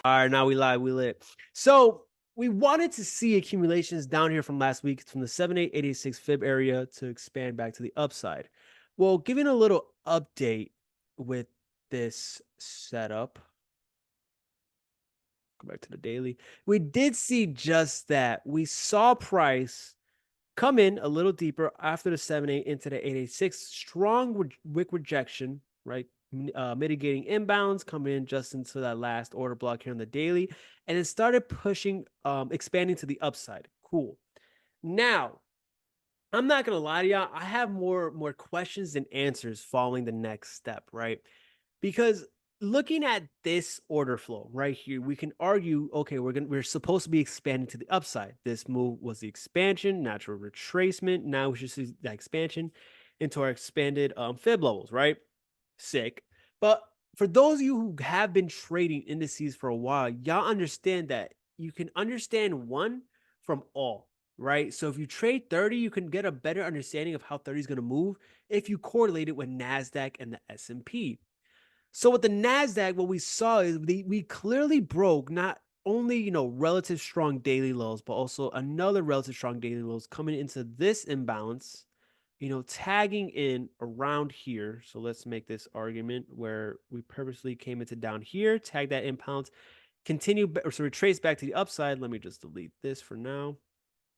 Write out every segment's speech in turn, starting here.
All right, now we live, we lit. So we wanted to see accumulations down here from last week from the 7886 fib area to expand back to the upside. Well, giving a little update with this setup. Go back to the daily. We did see just that. We saw price come in a little deeper after the 7-8 into the 886. Strong wick rejection, right? Mitigating inbounds, coming in just into that last order block here on the daily. And it started pushing, expanding to the upside. Cool. Now, I'm not gonna lie to y'all. I have more questions than answers following the next step, right? Because looking at this order flow right here, we can argue, okay, we're supposed to be expanding to the upside. This move was the expansion, natural retracement. Now we should see that expansion into our expanded fib levels, right? Sick. But for those of you who have been trading indices for a while, y'all understand that you can understand one from all, right? So if you trade 30, you can get a better understanding of how 30 is going to move if you correlate it with NASDAQ and the S&P. So with the NASDAQ, what we saw is we clearly broke not only, relative strong daily lows, but also another relative strong daily lows coming into this imbalance, tagging in around here. So let's make this argument where we purposely came into down here, tag that imbalance, continue, so retrace back to the upside. Let me just delete this for now,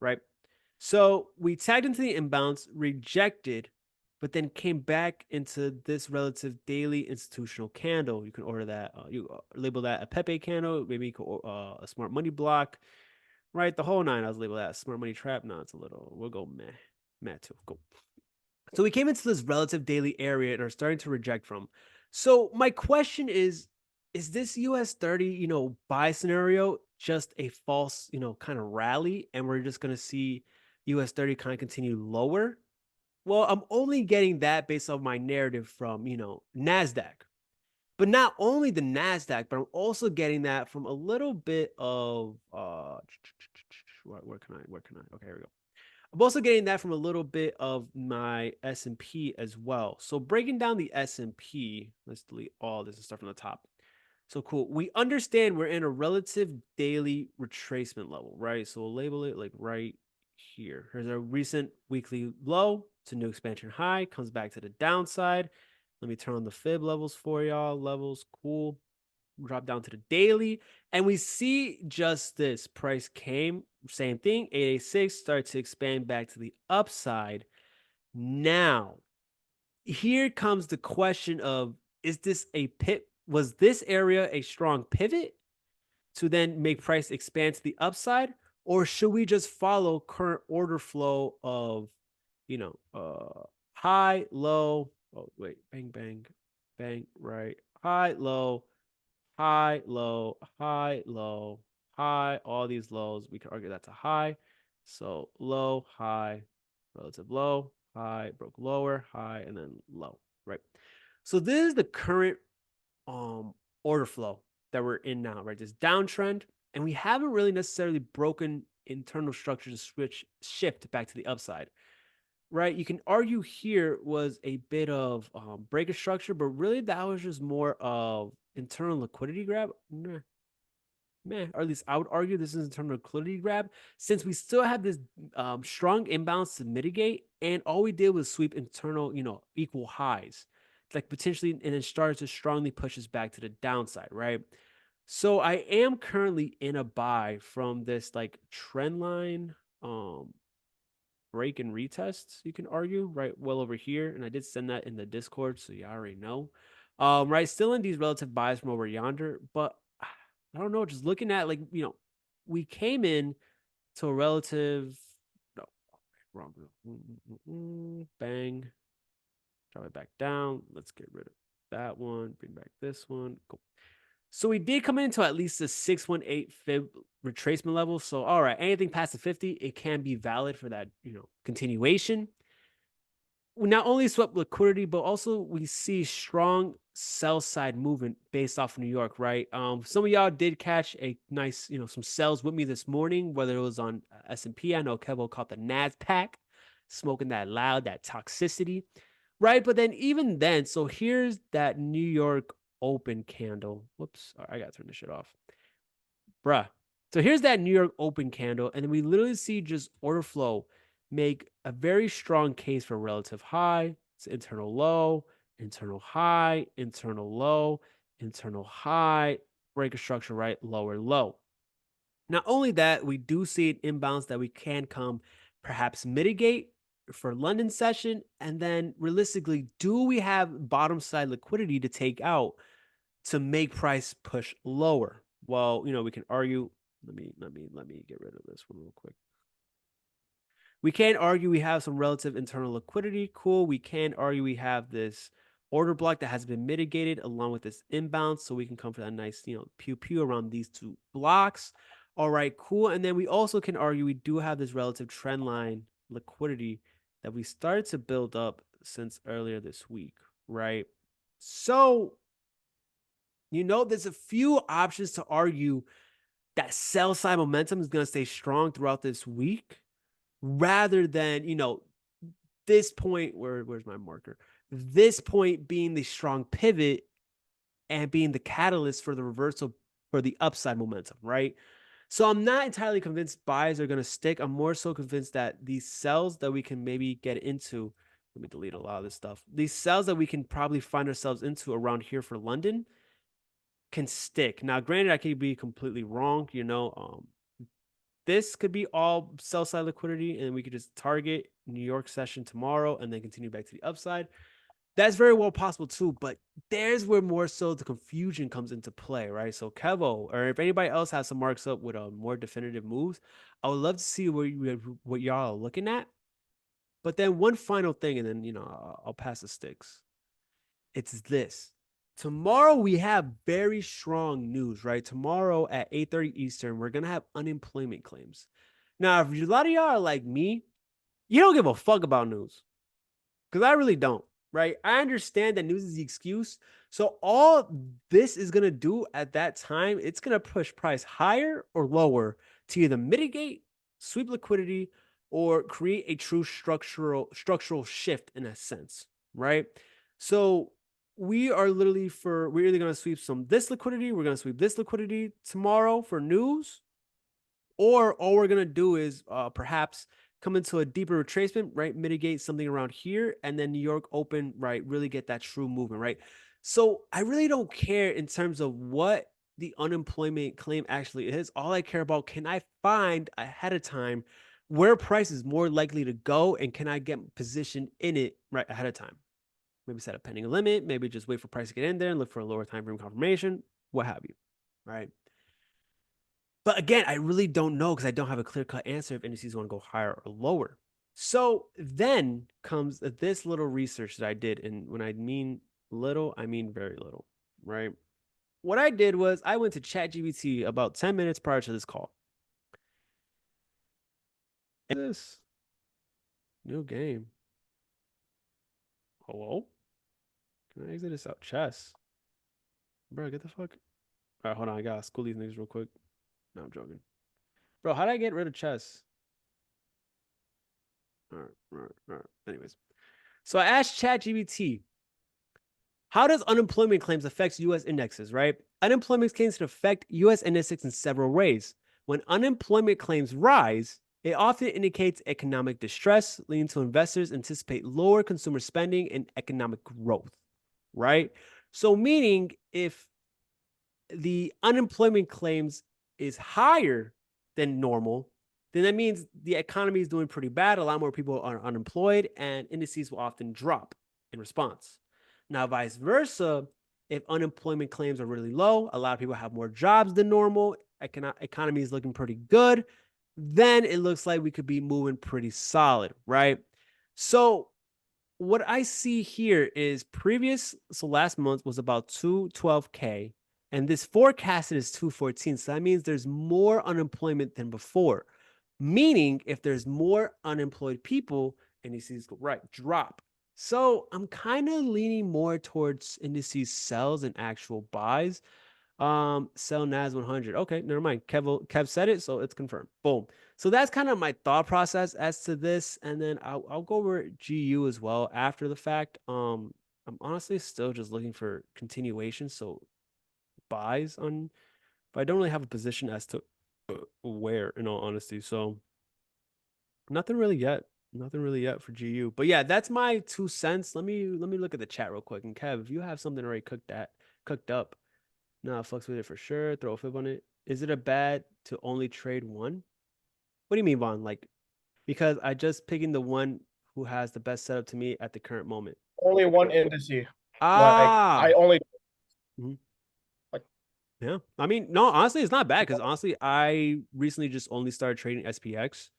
right? So we tagged into the imbalance, rejected, but then came back into this relative daily institutional candle. You can order that, you label that a Pepe candle, maybe a smart money block, right? The whole nine. I was labeled that a smart money trap. No, it's a little, we'll go meh too. Cool. So we came into this relative daily area and are starting to reject from. So my question is this US 30, buy scenario just a false, kind of rally and we're just going to see US 30 kind of continue lower? Well, I'm only getting that based on my narrative from, NASDAQ. But not only the NASDAQ, but I'm also getting that from a little bit of where can I? Okay, here we go. I'm also getting that from a little bit of my S&P as well. So breaking down the S&P, let's delete all this and start from the top. So cool. We understand we're in a relative daily retracement level, right? So we'll label it like right here. Here's our recent weekly low to new expansion high, comes back to the downside. Let me turn on the fib levels for y'all. Levels, cool. Drop down to the daily, and we see just this. Price came, same thing, 886, started to expand back to the upside. Now, here comes the question of, is this a pit? Was this area a strong pivot to then make price expand to the upside? Or should we just follow current order flow of, high, low, oh, wait, bang, bang, bang, right, high, low, high, low, high, low, high, all these lows. We can argue that's a high. So low, high, relative low, high, broke lower, high, and then low, right? So this is the current order flow that we're in now, right? This downtrend, and we haven't really necessarily broken internal structure to shift back to the upside, right? You can argue here was a bit of breaker structure, but really that was just more of internal liquidity grab. Or at least I would argue this is internal liquidity grab, since we still have this strong imbalance to mitigate, and all we did was sweep internal, equal highs, like potentially, and then started to strongly push us back to the downside, right? So I am currently in a buy from this like trend line break and retests, you can argue, right? Well over here. And I did send that in the Discord, so you already know. Right, still in these relative buys from over yonder, but I don't know, just looking at, like, we came in to a relative, no, wrong, bang, drop it back down. Let's get rid of that one, bring back this one. Cool. So we did come into at least a 618 fib retracement level. So, all right, anything past the 50, it can be valid for that, continuation. We not only swept liquidity, but also we see strong sell side movement based off of New York, right? Some of y'all did catch a nice, some sells with me this morning, whether it was on S&P. I know Kevo caught the NASDAQ, smoking that loud, that toxicity, right? But then even then, so here's that New York open candle. Whoops, I gotta turn this shit off. bruh. So here's that New York open candle, and then we literally see just order flow make a very strong case for relative high. It's internal low, internal high, internal low, internal high, break a structure, right? Lower low. Not only that, we do see an imbalance that we can come perhaps mitigate for London session. And then realistically, do we have bottom side liquidity to take out to make price push lower? Well, we can argue. Let me get rid of this one real quick. We can argue we have some relative internal liquidity. Cool. We can argue we have this order block that has been mitigated along with this imbalance. So we can come for that nice, pew pew around these two blocks. All right, cool. And then we also can argue we do have this relative trend line liquidity that we started to build up since earlier this week, right? So, there's a few options to argue that sell side momentum is going to stay strong throughout this week rather than, this point where's my marker? This point being the strong pivot and being the catalyst for the reversal for the upside momentum, right? So I'm not entirely convinced buys are going to stick. I'm more so convinced that these sells that we can maybe get into, let me delete a lot of this stuff. These sells that we can probably find ourselves into around here for London can stick. Now, granted, I could be completely wrong, this could be all sell side liquidity, and we could just target New York session tomorrow and then continue back to the upside. That's very well possible too, but there's where more so the confusion comes into play, right? So Kevo, or if anybody else has some marks up with more definitive moves, I would love to see what y'all are looking at. But then one final thing, and then I'll pass the sticks. It's this. Tomorrow we have very strong news, right? Tomorrow at 8:30 Eastern, we're gonna have unemployment claims. Now, if a lot of y'all are like me, you don't give a fuck about news. Because I really don't, right? I understand that news is the excuse. So all this is gonna do at that time, it's gonna push price higher or lower to either mitigate, sweep liquidity, or create a true structural shift in a sense, right? So we're either gonna sweep this liquidity, we're gonna sweep this liquidity tomorrow for news, or all we're gonna do is perhaps come into a deeper retracement, right? Mitigate something around here, and then New York open, right? Really get that true movement, right? So I really don't care in terms of what the unemployment claim actually is. All I care about, can I find ahead of time where price is more likely to go, and can I get positioned in it right ahead of time? Maybe set a pending limit, maybe just wait for price to get in there and look for a lower time frame confirmation, what have you, right? But again, I really don't know because I don't have a clear cut answer if indices want to go higher or lower. So then comes this little research that I did. And when I mean little, I mean very little, right? What I did was I went to ChatGPT about 10 minutes prior to this call. And this new game. Hello? Can I exit this out? Chess. Bro, get the fuck. All right, hold on. I gotta school these niggas real quick. No, I'm joking. Bro, how did I get rid of chess? All right. Anyways. So I asked ChatGPT, how does unemployment claims affect U.S. indexes, right? Unemployment claims can affect U.S. indexes in several ways. When unemployment claims rise, it often indicates economic distress, leading to investors anticipate lower consumer spending and economic growth, right? So meaning if the unemployment claims is higher than normal, then that means the economy is doing pretty bad. A lot more people are unemployed, and indices will often drop in response. Now, vice versa, if unemployment claims are really low, a lot of people have more jobs than normal, economy is looking pretty good, then it looks like we could be moving pretty solid, right? So what I see here is so last month was about 212K, and this forecasted is 214. So that means there's more unemployment than before. Meaning, if there's more unemployed people, indices go right, drop. So I'm kind of leaning more towards indices sells and actual buys. Sell NAS 100. Okay, never mind. Kev said it, so it's confirmed. Boom. So that's kind of my thought process as to this, and then I'll go over GU as well after the fact. I'm honestly still just looking for continuation, so buys on but I don't really have a position as to where, in all honesty. So nothing really yet. Nothing really yet for GU. But yeah, that's my 2 cents. Let me look at the chat real quick. And Kev, if you have something already cooked up, no, flux with it for sure. Throw a fib on it. Is it a bad to only trade one? What do you mean, Vaughn? Like, because I just picking the one who has the best setup to me at the current moment. Only one indice. Like I Ah, only mhm. like Yeah. I mean, no, honestly, it's not bad because honestly, I recently just only started trading SPX,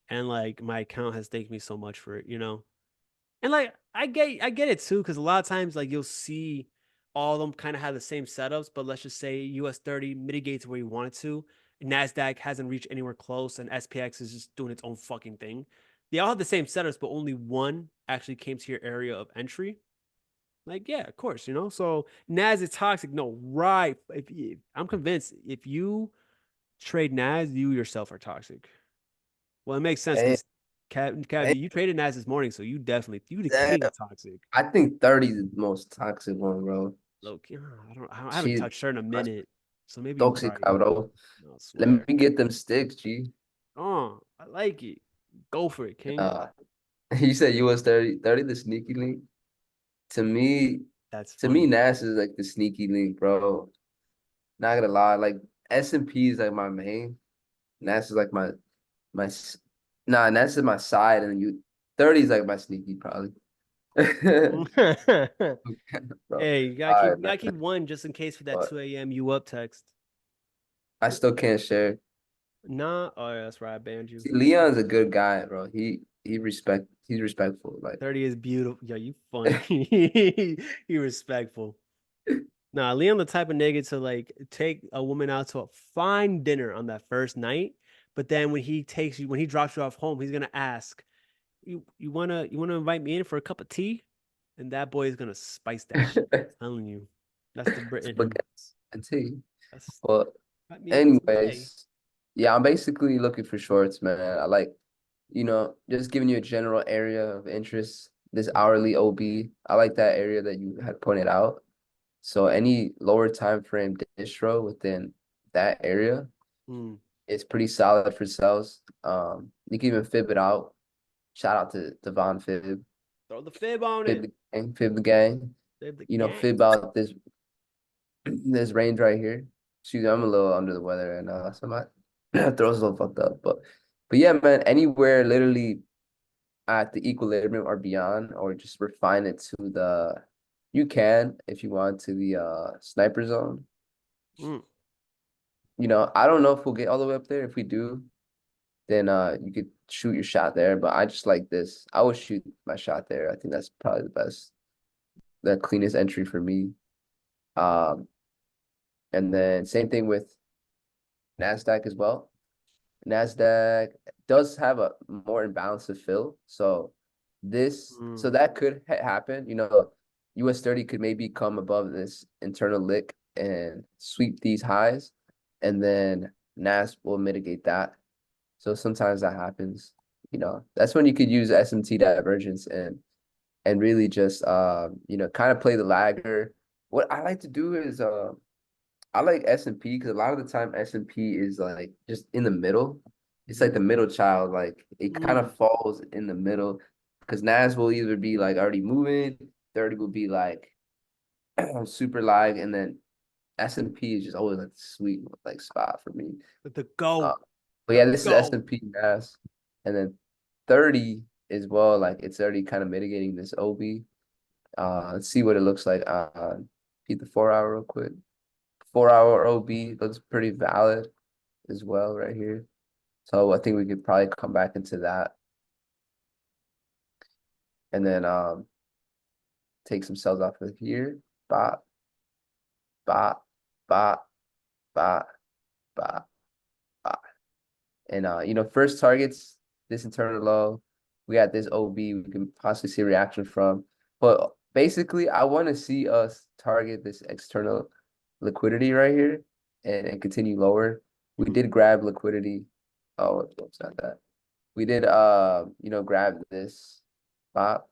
and like my account has thanked me so much for it. And like I get it too, because a lot of times like you'll see all of them kind of have the same setups, but let's just say US 30 mitigates where you want it to. NASDAQ hasn't reached anywhere close, and SPX is just doing its own fucking thing. They all have the same setups, but only one actually came to your area of entry. Like, yeah, of course. So Nas is toxic. No, right. I'm convinced if you trade Nas, you yourself are toxic. Well, it makes sense Hey, because Cav, hey, you traded Nas this morning, so you the damn. king of toxic. I think 30 is the most toxic one, bro. Low key, I haven't She's touched her in a minute, so maybe you're toxic, right. bro. No, I Let swear. me get them sticks, G. Oh, I like it. Go for it, King. Uh, you said US 30 the sneaky link. To me, That's to me, funny. Nas is like the sneaky link, bro. Not gonna lie, like S&P is like my main. Nas is like my s- nah, Nas is my side, and then you 30 is like my sneaky probably. Bro. Hey, All you right, gotta keep man. one just in case for that But 2 a.m. you up text. I still can't share. Nah, oh yeah, that's right. I banned you. See, Leon's a good guy, bro. He's respectful. Like 30 is beautiful. Yo, you funny. You respectful. Nah, Leon the type of nigga to like take a woman out to a fine dinner on that first night, but then when he drops you off home, he's gonna ask, you wanna invite me in for a cup of tea? And that boy is gonna spice that shit. I'm telling you. That's the Brit in him. spaghetti and tea. That's Well, invite me in for some Tay. anyways, yeah, I'm basically looking for shorts, man. I like, just giving you a general area of interest. This hourly OB, I like that area that you had pointed out. So any lower time frame distro within that area Mm. is pretty solid for sales. You can even fib it out. Shout out to Devon Fib. Throw the fib on Fib it. the gang, fib the gang. Fib the Fib gang. out this range right here. Excuse me, I'm a little under the weather right now, so my throat's a little fucked up. But yeah, man, anywhere literally at the equilibrium or beyond, or just refine it to you can if you want to the sniper zone. Mm. I don't know if we'll get all the way up there. If we do, then you could shoot your shot there. But I just like this. I would shoot my shot there. I think that's probably the cleanest entry for me. Um, and then same thing with NASDAQ as well. NASDAQ does have a more imbalance to fill. So Mm. that could happen. US 30 could maybe come above this internal lick and sweep these highs, and then NAS will mitigate that. So sometimes that happens. That's when you could use SMT divergence and really just kind of play the lagger. What I like to do is I like S&P because a lot of the time S&P is like just in the middle. It's like the middle child. Like it kind Mm. of falls in the middle because Nas will either be like already moving, 30 will be like super lag, and then S&P is just always like the sweet like spot for me. The Uh, goat. but The yeah, this is goat. S&P Nas, and then 30 as well. Like it's already kind of mitigating this OB. Let's see what it looks like. Peep the 4 hour real quick. 4 hour OB looks pretty valid as well right here. So I think we could probably come back into that and then take some cells off of here. Bot, bot, bot, bot, bot, bot. And first targets this internal low. We got this OB we can possibly see a reaction from. But basically I want to see us target this external liquidity right here and continue lower. We Mm. did grab liquidity. Oh, it's not that. We did grab this pop,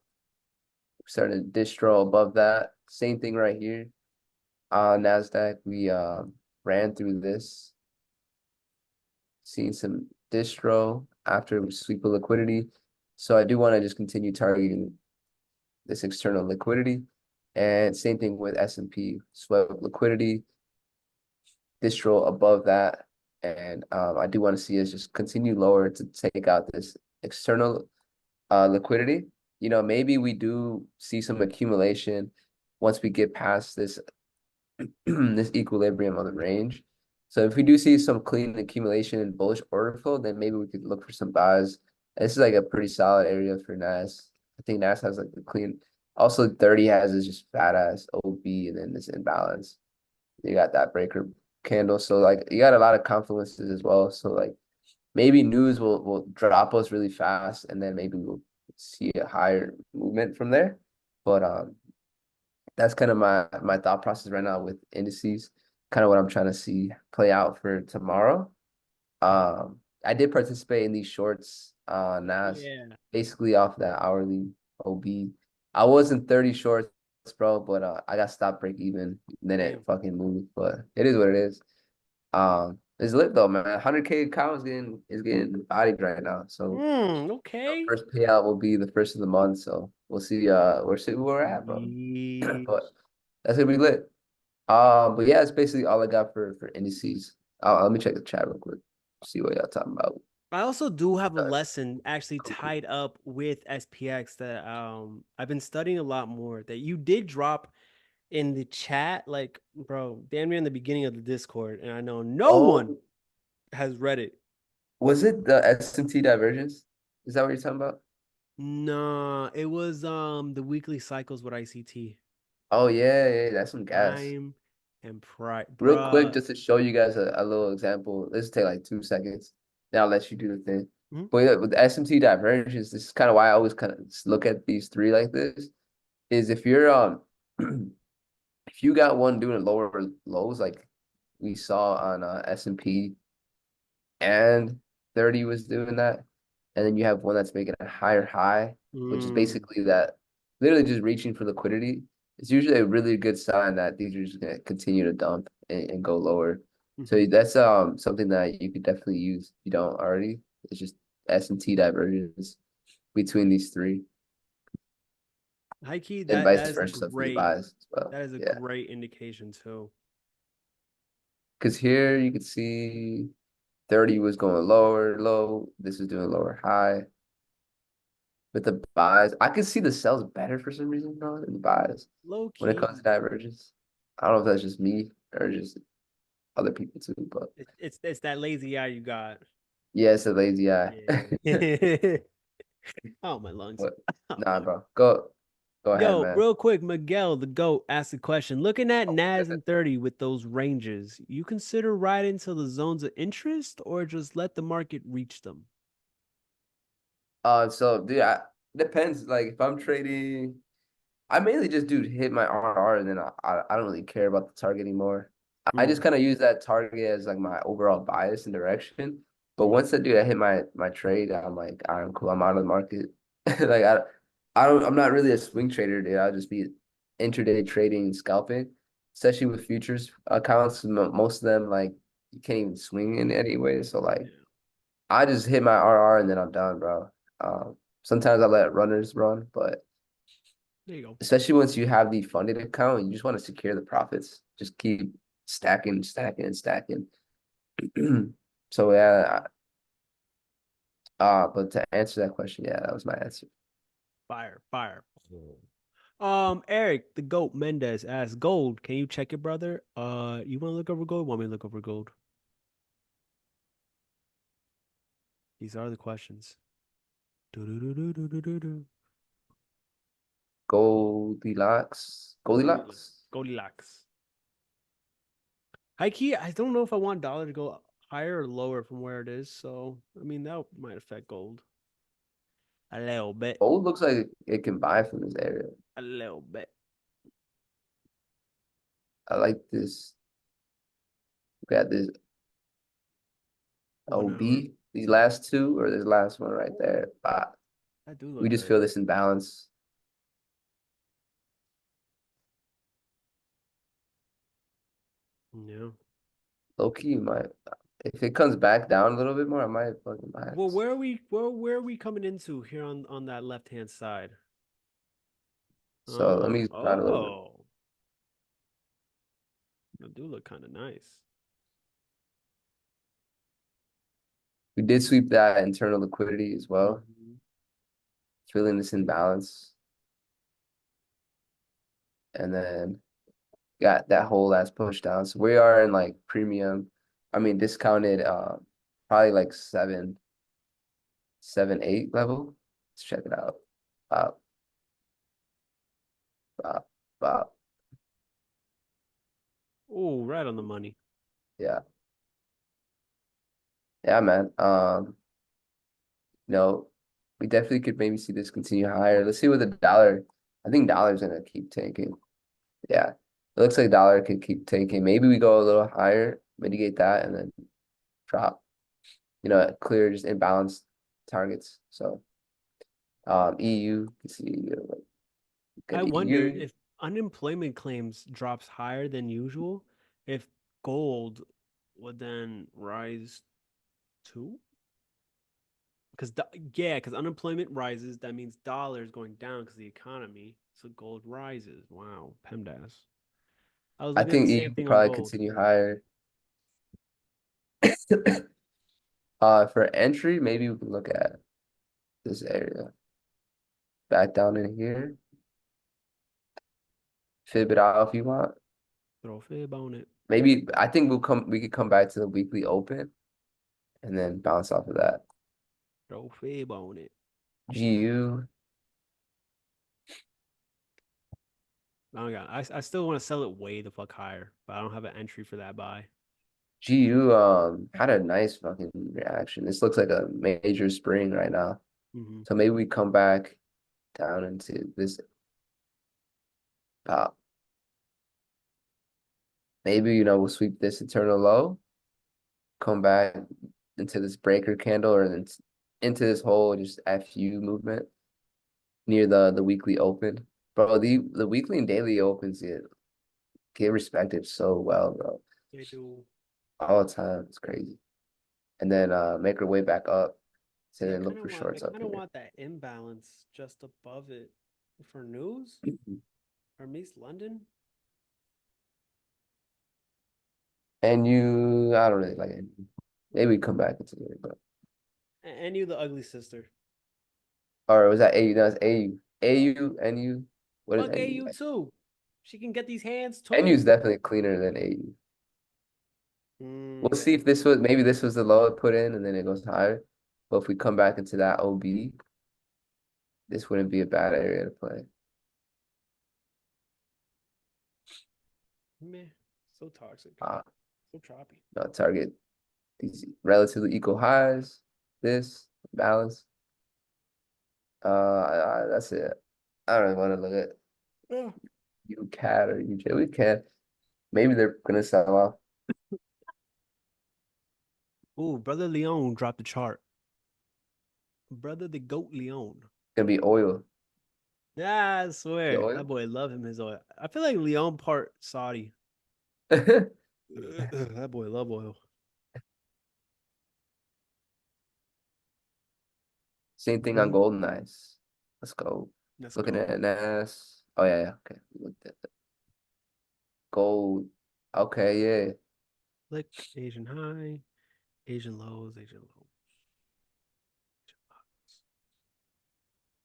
started distro above that. Same thing right here. NASDAQ, we ran through this, seeing some distro after we sweep of liquidity. So I do want to just continue targeting this external liquidity. And same thing with S&P, swept liquidity, distro above that. And I do want to see us just continue lower to take out this external liquidity. You know, maybe we do see some accumulation once we get past this this equilibrium on the range. So if we do see some clean accumulation and bullish order flow, then maybe we could look for some buys. This is like a pretty solid area for NAS. I think NAS has like the clean. Also, 30 has this just fat ass OB and then this imbalance. You got that breaker candle. So like you got a lot of confluences as well. So like maybe news will drop us really fast and then maybe we'll see a higher movement from there. But that's kind of my thought process right now with indices, kind of what I'm trying to see play out for tomorrow. I did participate in these shorts NAS Yeah. basically off that hourly OB. I wasn't 30 shorts, bro, but I got stopped break even. Then it Damn. fucking moved, but it is what it is. It's lit though, man. 100K account is getting bodied right now. So Okay. first payout will be the first of the month. So we'll see where we're at, bro. But that's gonna be lit. But yeah, it's basically all I got for indices. Let me check the chat real quick. See what y'all talking about. I also do have a lesson actually tied up with SPX that I've been studying a lot more that you did drop in the chat, like, bro, damn near in the beginning of the Discord, and I know no one Oh, has read it. was it the SMT divergence? Is that what you're talking about? Nah, it was the weekly cycles with ICT. Oh yeah, that's some gas. Prime and prime, Real quick, bruh. just to show you guys a little example. Let's take like 2 seconds. Then I'll let you do the thing. Mhm. But yeah, with the SMT divergence, this is kind of why I always kind of look at these three like this. Is if you're if you got one doing lower lows like we saw on S&P and 30 was doing that, and then you have one that's making a higher high, which is Mm. basically that literally just reaching for liquidity. It's usually a really good sign that these are just gonna continue to dump and go lower. So Mhm. that's something that you could definitely use if you don't already. It's just S&T divergence between these three, High key, and that vice is a versa for the great, buys as well. that is a Yeah, great indication too. because here you could see 30 was going lower, low. This is doing lower high. With the buys, I can see the sells better for some reason, bro, than the buys Low when it key, comes to divergence. I don't know if that's just me or just other people too, but it's that lazy eye you got. yeah, it's a lazy eye. Yeah. Oh, my lungs. But Oh, nah, man. bro, go ahead, Yo, man. real quick, Miguel, the GOAT, asked a question. Looking at Oh, NAS good. and 30 with those ranges, you consider riding to the zones of interest or just let the market reach them? So dude, depends. Like if I'm trading, I mainly just do hit my RR and then I don't really care about the target anymore. I just Mm, kind of use that target as like my overall bias and direction. But mm, once I hit my trade, I'm like, I'm cool. I'm out of the market. Like I'm not really a swing trader, dude. I'll just be intraday trading and scalping, especially with futures accounts. Most of them like you can't even swing in anyway. So like yeah, I just hit my RR and then I'm done, bro. Sometimes I let runners run, but there you go. especially once you have the funded account, you just want to secure the profits. Just keep stacking, stacking, and stacking. So yeah, but to answer that question, yeah, that was my answer. Fire, fire. Eric, the GOAT Mendez asks, Gold, can you check it, brother? You want to look over gold? Want me to look over gold? These are the questions. Do-do-do-do-do-do-do. Goldilocks, Goldilocks. Goldilocks. Goldilocks. High key, I don't know if I want dollar to go higher or lower from where it is. So, I mean, that might affect gold a little bit. Gold looks like it can buy from this area. A little bit. I like this. We got this 1 hour. OB. These last two or this last one right there. That do We look just good. feel this imbalance. Yeah. Low key, might if it comes back down a little bit more, I might fucking buy Well, it. where are we coming into here on that left hand side? So let me try a little bit. Oh, that do look kind of nice. We did sweep that internal liquidity as well, Mhm. feeling this imbalance, and then got that whole last push down. So we are in like premium, I mean discounted, probably like 7, 8 level. Let's check it out. Bop, bop, bop. Oh, right on the money. Yeah, yeah, man. No, we definitely could maybe see this continue higher. Let's see what the dollar. I think dollar's gonna keep tanking. Yeah, it looks like dollar could keep tanking. Maybe we go a little higher, mitigate that, and then drop. Clear just imbalanced targets. So, EU, let's see, I good wonder EU. if unemployment claims drops higher than usual, if gold would then rise too. Because because unemployment rises, that means dollars going down because the economy. So gold rises. Wow, PEMDAS. I was I looking at the think EU same will thing on probably gold. continue higher. For entry, maybe we can look at this area. Back down in here. Fib it out if you want. Throw a fib on it. Maybe I think we could come back to the weekly open and then bounce off of that. Throw a fib on it. GU, Oh my god, I still want to sell it way the fuck higher, but I don't have an entry for that buy. GU had a nice fucking reaction. This looks like a major spring right now. Hmm. So maybe we come back down into this pop. Maybe, we'll sweep this eternal low, come back into this breaker candle or then into this whole just FU movement near the weekly open. Bro, the weekly and daily opens get respected so well, bro. They do. All the time. It's crazy. And then make our way back up to See, then look for I shorts up kind of here. want that imbalance just above it for news or Miss London. And I don't really like it. Maybe we come back into it, but And you, the ugly sister. or was that AU? That's AU. AU, NU. What is Fuck NU? AU too. She can get these hands NU too. is definitely cleaner than AU. We'll Mm, see if this was maybe this was the low it put in and then it goes higher. But if we come back into that OB, this wouldn't be a bad area to play. meh. So toxic. Uh, So choppy. Target these relatively equal highs. This balance. That's it. I don't really want to look at Yeah. UCAT or UJ. We can. Maybe they're gonna sell off. Ooh, brother Leon dropped the chart. Brother the goat Leon. Gonna be oil. Yeah, I The swear. That oil. boy love him his oil. I feel like Leon part Saudi. That boy love oil. Same thing on Golden Eyes. Let's go. Let's Looking go. at NAS. Oh yeah. Okay. We looked at the gold. Okay, yeah. Click Asian high, Asian lows, Asian lows.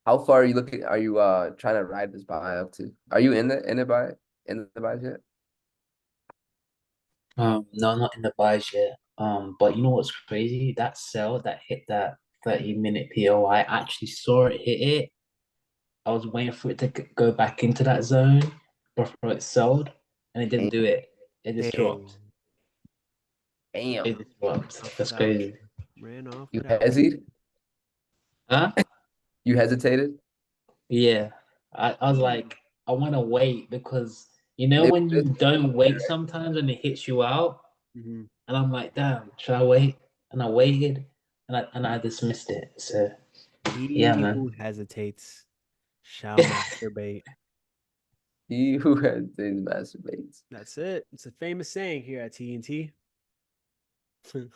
How far are you looking? Are you trying to ride this buy up to? Are you in the buy yet? No, not in the buys yet. But you know what's crazy? That sell that hit that 30-minute POI, actually saw it hit it. I was waiting for it to go back into that zone before it sold, and it didn't do it. It just dropped. Damn. Damn. It just dropped. Off That's without crazy. you. Ran off You without you. hesitated? Huh? You hesitated? Yeah. I was like, I want to wait because Maybe when you this. don't wait sometimes and it hits you out, Mm-hmm. and I'm like, damn, should I wait? And I waited, and I dismissed it. So yeah, He man. who hesitates shall masturbate. He who hesitates masturbates. That's it. It's a famous saying here at TNT. Put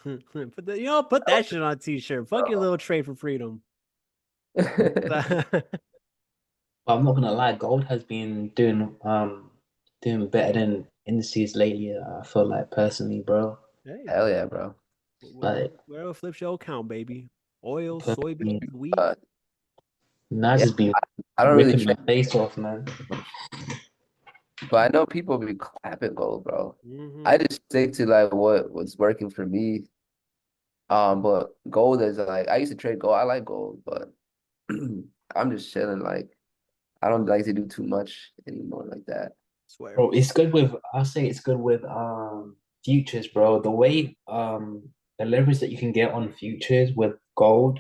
that shit on a t-shirt. Fuck your little trade for freedom. But I'm not gonna lie, gold has been doing better than indices lately. I feel like personally, bro. Hey, Hell yeah, bro. Like wherever flips your account, baby. Oil, personally, soybeans, wheat. Uh, Nas yeah, has been I don't really ripping my trade, face off, man. but I know people be clapping gold, bro. Mm-hmm. I just stick to like what's working for me. But gold is like I used to trade gold. I like gold, but I'm just chilling. Like I don't like to do too much anymore like that. Swear. Bro, it's good with I'll say it's good with futures, bro. The way the leverage that you can get on futures with gold,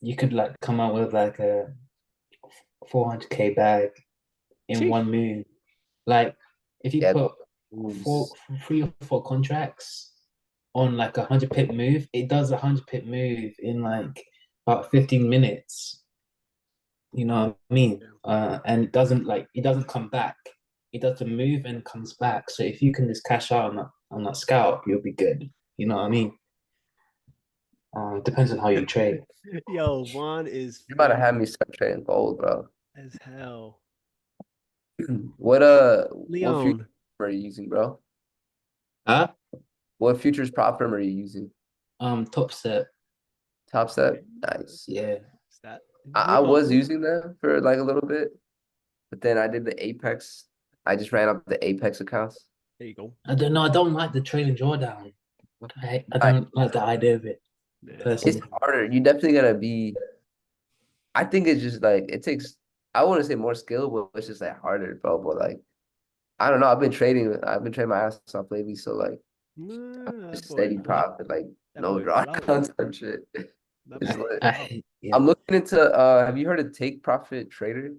you could like come out with like a 400K bag in Sheesh. one move. Like if you Yeah, put four, moves. 3 or 4 contracts on like 100 pip move, it does 100 pip move in like about 15 minutes. You know what I mean? And it doesn't come back. It does the move and comes back. So if you can just cash out on that scalp, you'll be good. You know what I mean? Depends on how you trade. Yo, Vaughn is You might have had funny me start trading gold, bro. as hell. What future Leon. are you using, bro? Huh? What futures prop firm are you using? Top set. Top Step? Nice. Yeah. Is that I Leon? was using them for like a little bit, but then I did the Apex. I just ran up the Apex accounts. There you go. I don't know. I don't like the trailing drawdown. I I, don't like the idea of it Yeah. it's personally. harder. You definitely gotta be. I think it's just like it takes. I want to say more skill, but it's just like harder, bro. But like I don't know. I've been trading. I've been trading my ass off lately, so like Nah, just steady profit, like that no boy is out. drawdowns and shit. That It's boy is lit. out. Yeah. I'm looking into. Have you heard of Take Profit Trader?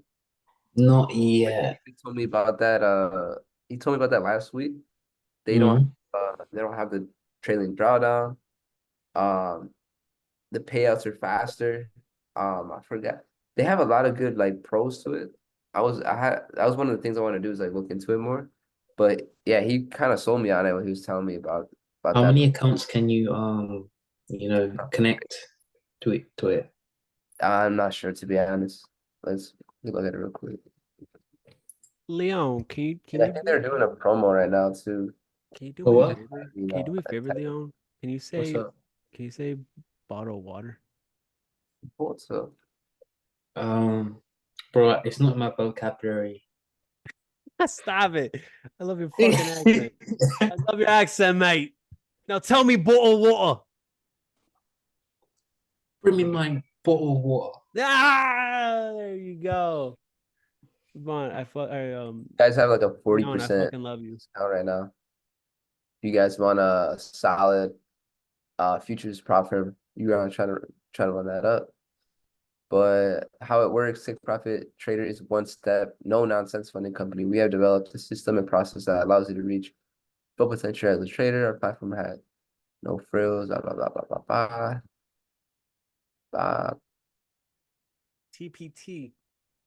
Not I think yet. he told me about that. He told me about that last week. Mm. They don't have the trailing drawdown. Um, the payouts are faster. I forgot. They have a lot of good like pros to it. That was one of the things I want to do is like look into it more. But yeah, he kind of sold me on it when he was telling me about How that. many accounts can you connect to it? I'm not sure to be honest. Let me look at it real quick. Leon, And I think they're doing a promo right now too. can you do For me a what? favor? You Can you do know, me a favor, Leon? Can you what's say up? can you say bottle of water? What's up? Um, bro, it's not my vocabulary. Stop it. I love your fucking accent. I love your accent, mate. Now tell me bottle of water. Bring me my bottle of water. There you go. Vaughn, You guys have like a Leon, I 40% fucking love you. discount right now. If you guys want a solid futures prop firm, you are trying to run that up. But how it works, Take Profit Trader is one step, no nonsense funding company. We have developed a system and process that allows you to reach full potential as a trader. Our platform has no frills, blah blah blah blah blah blah. blah. TPT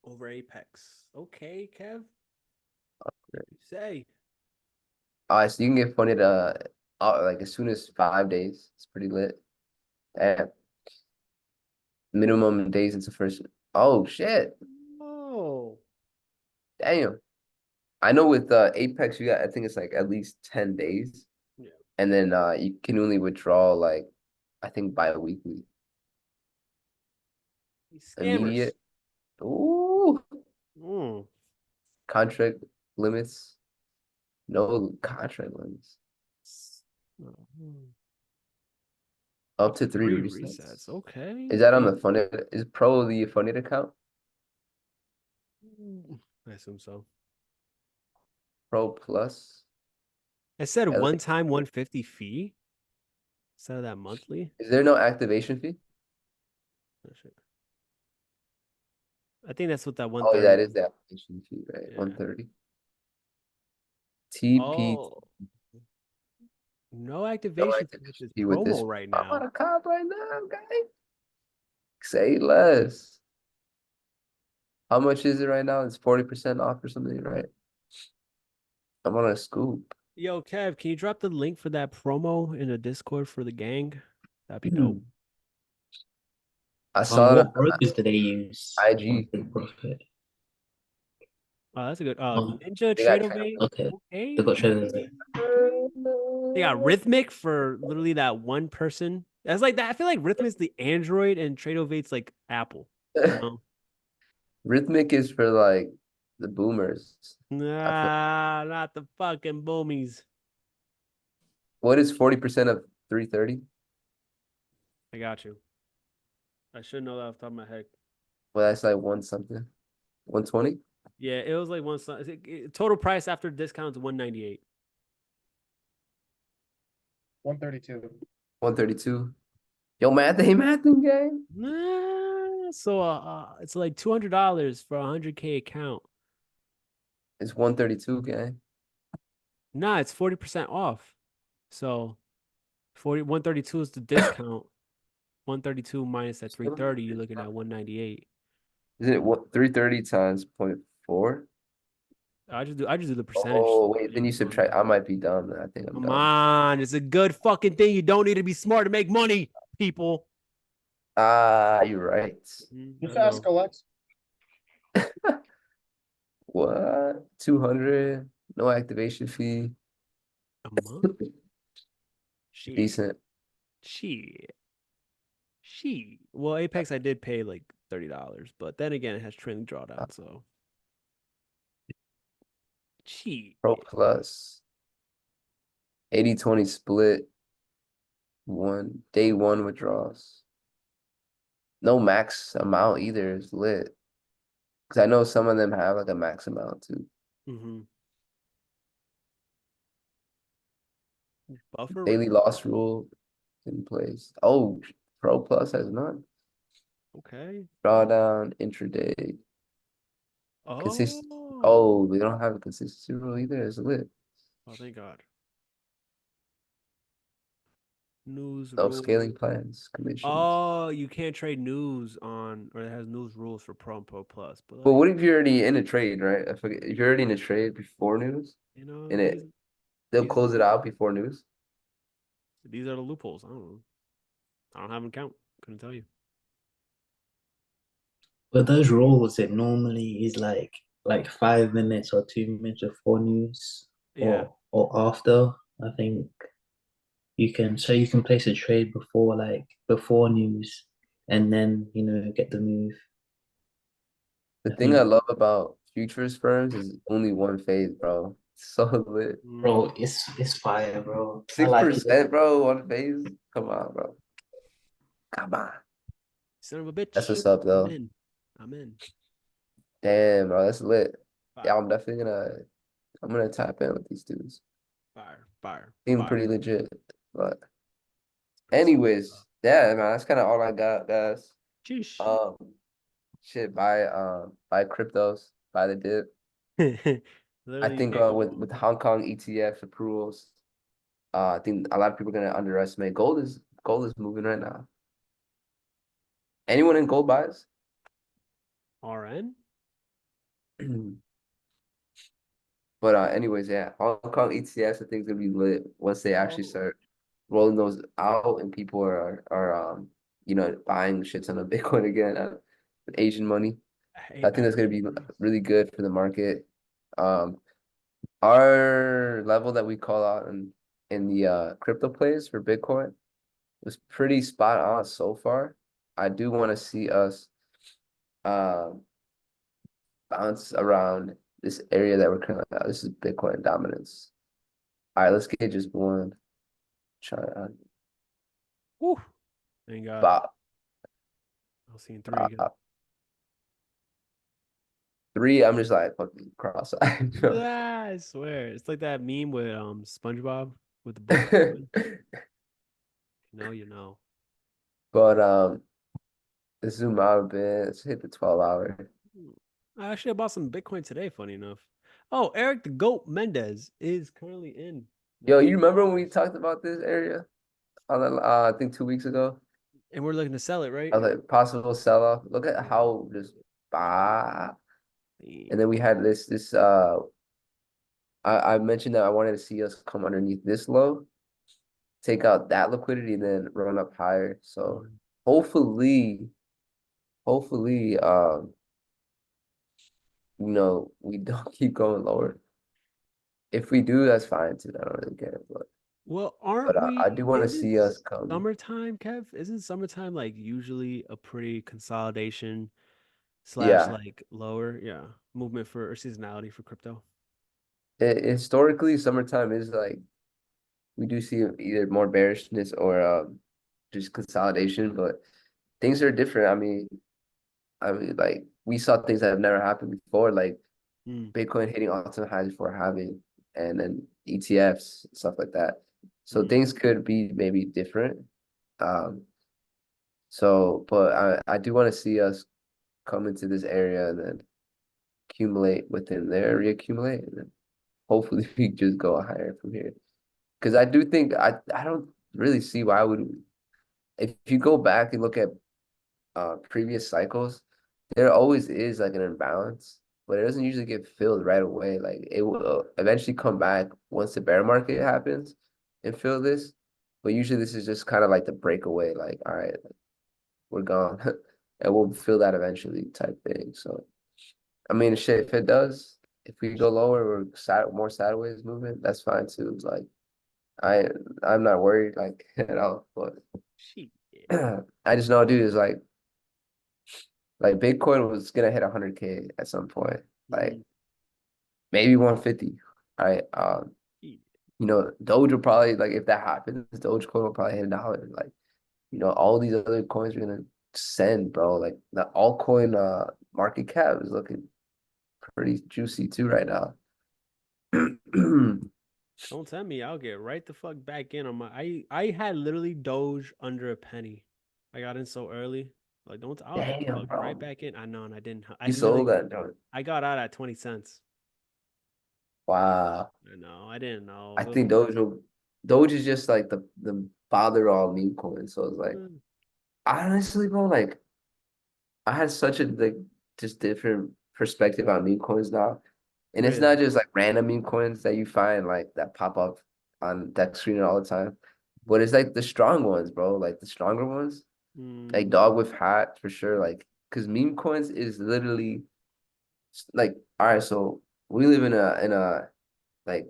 over Apex. Okay, Kev. You say. So you can get funded like as soon as 5 days. It's pretty lit. And minimum days into first. Oh shit. Oh. Damn. I know with Apex you got I think it's like at least 10 days. Yeah. And then you can only withdraw like I think bi-weekly. These scammers. Immediate. Ooh. Mm. Contract limits. No contract limits. Mhm. Up Up to to three three resets. resets. Okay. Is that on Okay. the funded? Is Pro the funded account? I assume so. Pro Plus? I said Elite? one time 150 fee instead of that monthly. Is there no activation fee? Oh, shit. I think that's what that Oh, yeah, that 130 is is. the activation fee, right? Yeah. 130. TP. Oh, no No activation fee with activation this fee with this. promo right I'm on now. a cop right now, guy. Say less. How much is it right now? It's 40% off or something, right? I'm on a scoop. Yo, Kev, can you drop the link for that promo in the Discord for the gang? That'd be dope. I saw it What on brokers do they use on IG. Big Profit? Oh, that's a good. Um, Ninja They got TradeTopia. okay, they Okay, got traders. okay, okay. They got Rhythmic for literally that one person. That's like that. I feel like Rhythmic's the Android and TradeTopia's like Apple. You know? Rhythmic is for like the boomers. I feel, Nah, not the fucking boomies. what is 40% of 330? I got you. I should know that off the top of my head. Well, that's like one something. 120? Yeah, it was like total price after discount is 198. 132. 132. Yo, math ain't mathing, gang. Nah, so it's like $200 for a 100K account. It's 132, gang. Nah, it's 40% off. So 132 is the discount. 132 minus that 330, you're looking at 198. Isn't it what 330 times 0.4? I just do the percentage. Oh, wait, then you subtract. I might be dumb. I think I'm Come dumb. on, it's a good fucking thing. You don't need to be smart to make money, people. Ah, you're right. Just I ask know. Alex. What? 200? No activation fee. A month? Shit. Decent. Shit. Shit. Well, Apex I did pay like $30, but then again it has trailing drawdown, so shit. Pro Plus. 80-20 split. Day one withdrawals. No max amount either is lit. Because I know some of them have like a max amount too. Mm-hmm. Buffer Daily rate? loss rule in place. Oh, Pro Plus has none. Okay. Drawdown, intraday, consist. Oh. Oh, they don't have a consistency rule either. It's lit. Oh, thank God. News No rules. scaling plans, commissions. Oh, you can't trade news on, or it has news rules for Pro and Pro Plus. But But like, what if you're already in a trade, right? I forget if you're already in a trade before news, and these they'll these close it out before news. these are the loopholes. I don't know. I don't have an account. Couldn't tell you. But those rules, it normally is like 5 minutes or 2 minutes before news Yeah. or after. I think you can place a trade before news and then get the move. The I thing I think, love about futures firms is only one phase, bro. It's so lit. Mm, bro, it's fire, bro. I Six like it. percent, bro. One phase. Come on, bro. Come on. son of a That's bitch. what's up, I'm though. in. I'm in. Damn, bro. That's lit. Yeah, Fire. I'm definitely gonna. I'm gonna tap in with these dudes. Fire. Fire. Seem Fire. pretty legit. But That's anyways, yeah, man. That's kind of all I got, guys. sheesh. Um, shit. Buy cryptos. Buy the dip. I Literally think can't go with wrong. Hong Kong ETF approvals, I think a lot of people are gonna underestimate gold is moving right now. Anyone in gold buys? RN? But anyways, yeah, Hong Kong ETFs I think is gonna be lit once they actually Oh. start rolling those out and people are buying shit ton of Bitcoin again with Asian money. I think Apex. that's gonna be really good for the market. Um, our level that we call out in the crypto plays for Bitcoin was pretty spot on so far. I do want to see us um bounce around this area that we're currently at. This is Bitcoin dominance. All right, let's get just one. Try Whew. Thank God. Bop, I'll see in three again. 3. I'm just like fucking cross-eyed. Ah, I swear. It's like that meme with SpongeBob with the book open. You know, you know. But let's zoom out a bit. Let's hit the 12-hour. I actually bought some Bitcoin today, funny enough. Oh, Eric the Goat Mendez is currently in. Yo, you remember when we talked about this area on the I think 2 weeks ago? And we're looking to sell it, I right? was like possible sell-off. Look at how just bah. And then we had this I mentioned that I wanted to see us come underneath this low, take out that liquidity, and then run up higher. So Mhm. hopefully, we don't keep going lower. If we do, that's fine too. I don't really care, Well, but aren't I we? do want to Isn't see us come. summertime, Kev? Isn't summertime like usually a pretty consolidation slash Yeah, like lower, yeah, movement for or seasonality for crypto? historically, summertime is like we do see either more bearishness or just consolidation, but things are different. I mean, like we saw things that have never happened before, like Mm, Bitcoin hitting all-time highs before halving, and then ETFs, stuff like that. So mm. things could be maybe different. Um, but I do want to see us come into this area and then accumulate within there, reaccumulate, and then hopefully we just go higher from here. Because I do think I don't really see why would if you go back and look at previous cycles, there always is like an imbalance, but it doesn't usually get filled right away. Like it will eventually come back once the bear market happens and fill this. But usually this is just kind of like the breakaway, like, all right, we're gone. And we'll fill that eventually type thing. So I mean shit, if it does, if we go lower or more sideways movement, that's fine too. It's like I I'm not worried like at all. But Shit. I just know dude is like Bitcoin was gonna hit 100K at some point, like Mm, maybe 150. Right. shit. Doge will probably like if that happens, Dogecoin will probably hit $1. Like, all these other coins are gonna send, bro. Like the altcoin market cap is looking pretty juicy too right now. Don't tell me I'll get right the fuck back in on my I had literally Doge under a penny. I got in so early. Like don't I'll get the Damn, fuck right bro. back in. I know and I didn't I You sold literally that, John. I got out at 20 cents. Wow. I know. I didn't know. I think Doge is just like the father of all meme coins. So it's like Mm, honestly, bro, like I had such a like just different perspective on meme coins now. And it's not really. just like random meme coins that you find like that pop up on that screen all the time. But it's like the strong ones, bro. Like the stronger ones. Like Mm, dog with hat for sure. Like because meme coins is literally like all right, so we live in a like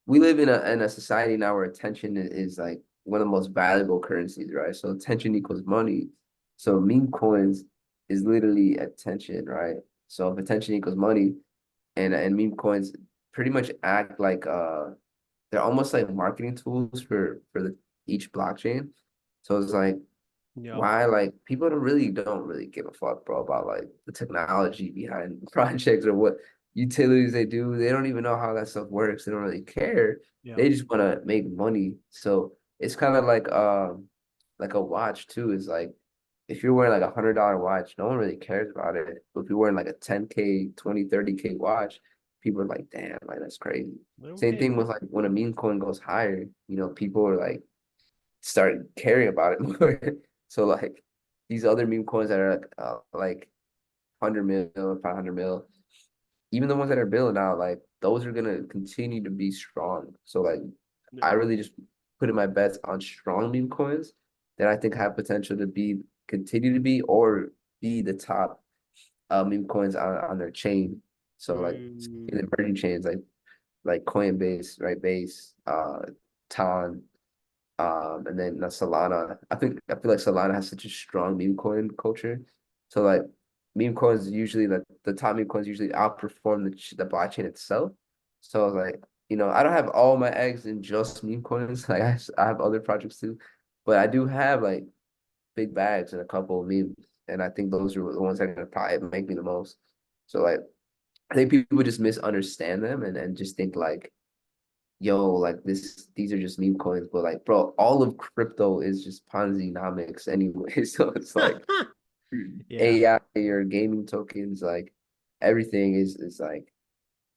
we live in a society now where attention is like one of the most valuable currencies, right? So attention equals money. So meme coins is literally attention, right? So if attention equals money, and meme coins pretty much act like they're almost like marketing tools for each blockchain. So it's like yep. why like people don't really give a fuck, bro, about like the technology behind projects or what utilities they do. They don't even know how that stuff works. They don't really care. Yep. They just want to make money. So it's kind of like a watch too. Is like if you're wearing like $100 watch, no one really cares about it. But if you're wearing like a 10K, 20, 30K watch, people are like, damn, like that's crazy. They don't Same thing care. with like when a meme coin goes higher, people are like start caring about it more. So like these other meme coins that are like 100 mil, 500 mil, even the ones that are billing out, like those are gonna continue to be strong. So like Yep. I really just put in my bets on strong meme coins that I think have potential to continue to be or be the top meme coins on their chain. So like in the Mm, emerging chains like Coinbase, right? Base, Ton, and then Solana. I feel like Solana has such a strong meme coin culture. So like meme coins usually the top meme coins usually outperform the blockchain itself. So like, I don't have all my eggs in just meme coins. Like I have other projects too, but I do have like big bags and a couple of memes. And I think those are the ones that are gonna probably make me the most. So like I think people just misunderstand them and just think like yo, like these are just meme coins, but like, bro, all of crypto is just Ponzi-nomics anyway. So it's like yeah. AI or gaming tokens, like everything is like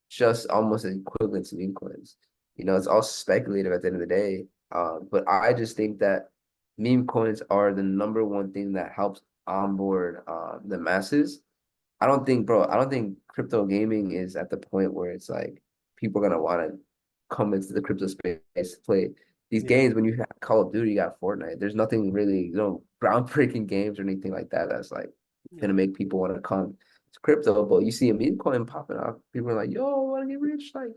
just almost equivalent to meme coins. It's all speculative at the end of the day. But I just think that meme coins are the number one thing that helps onboard the masses. I don't think crypto gaming is at the point where it's like people are gonna want to come into the crypto space to play these Yeah. games. When you have Call of Duty, you got Fortnite. There's nothing really, groundbreaking games or anything like that that's like gonna make people want to come to crypto. But you see a meme coin popping up, people are like, "Yo, I want to get rich!" Like,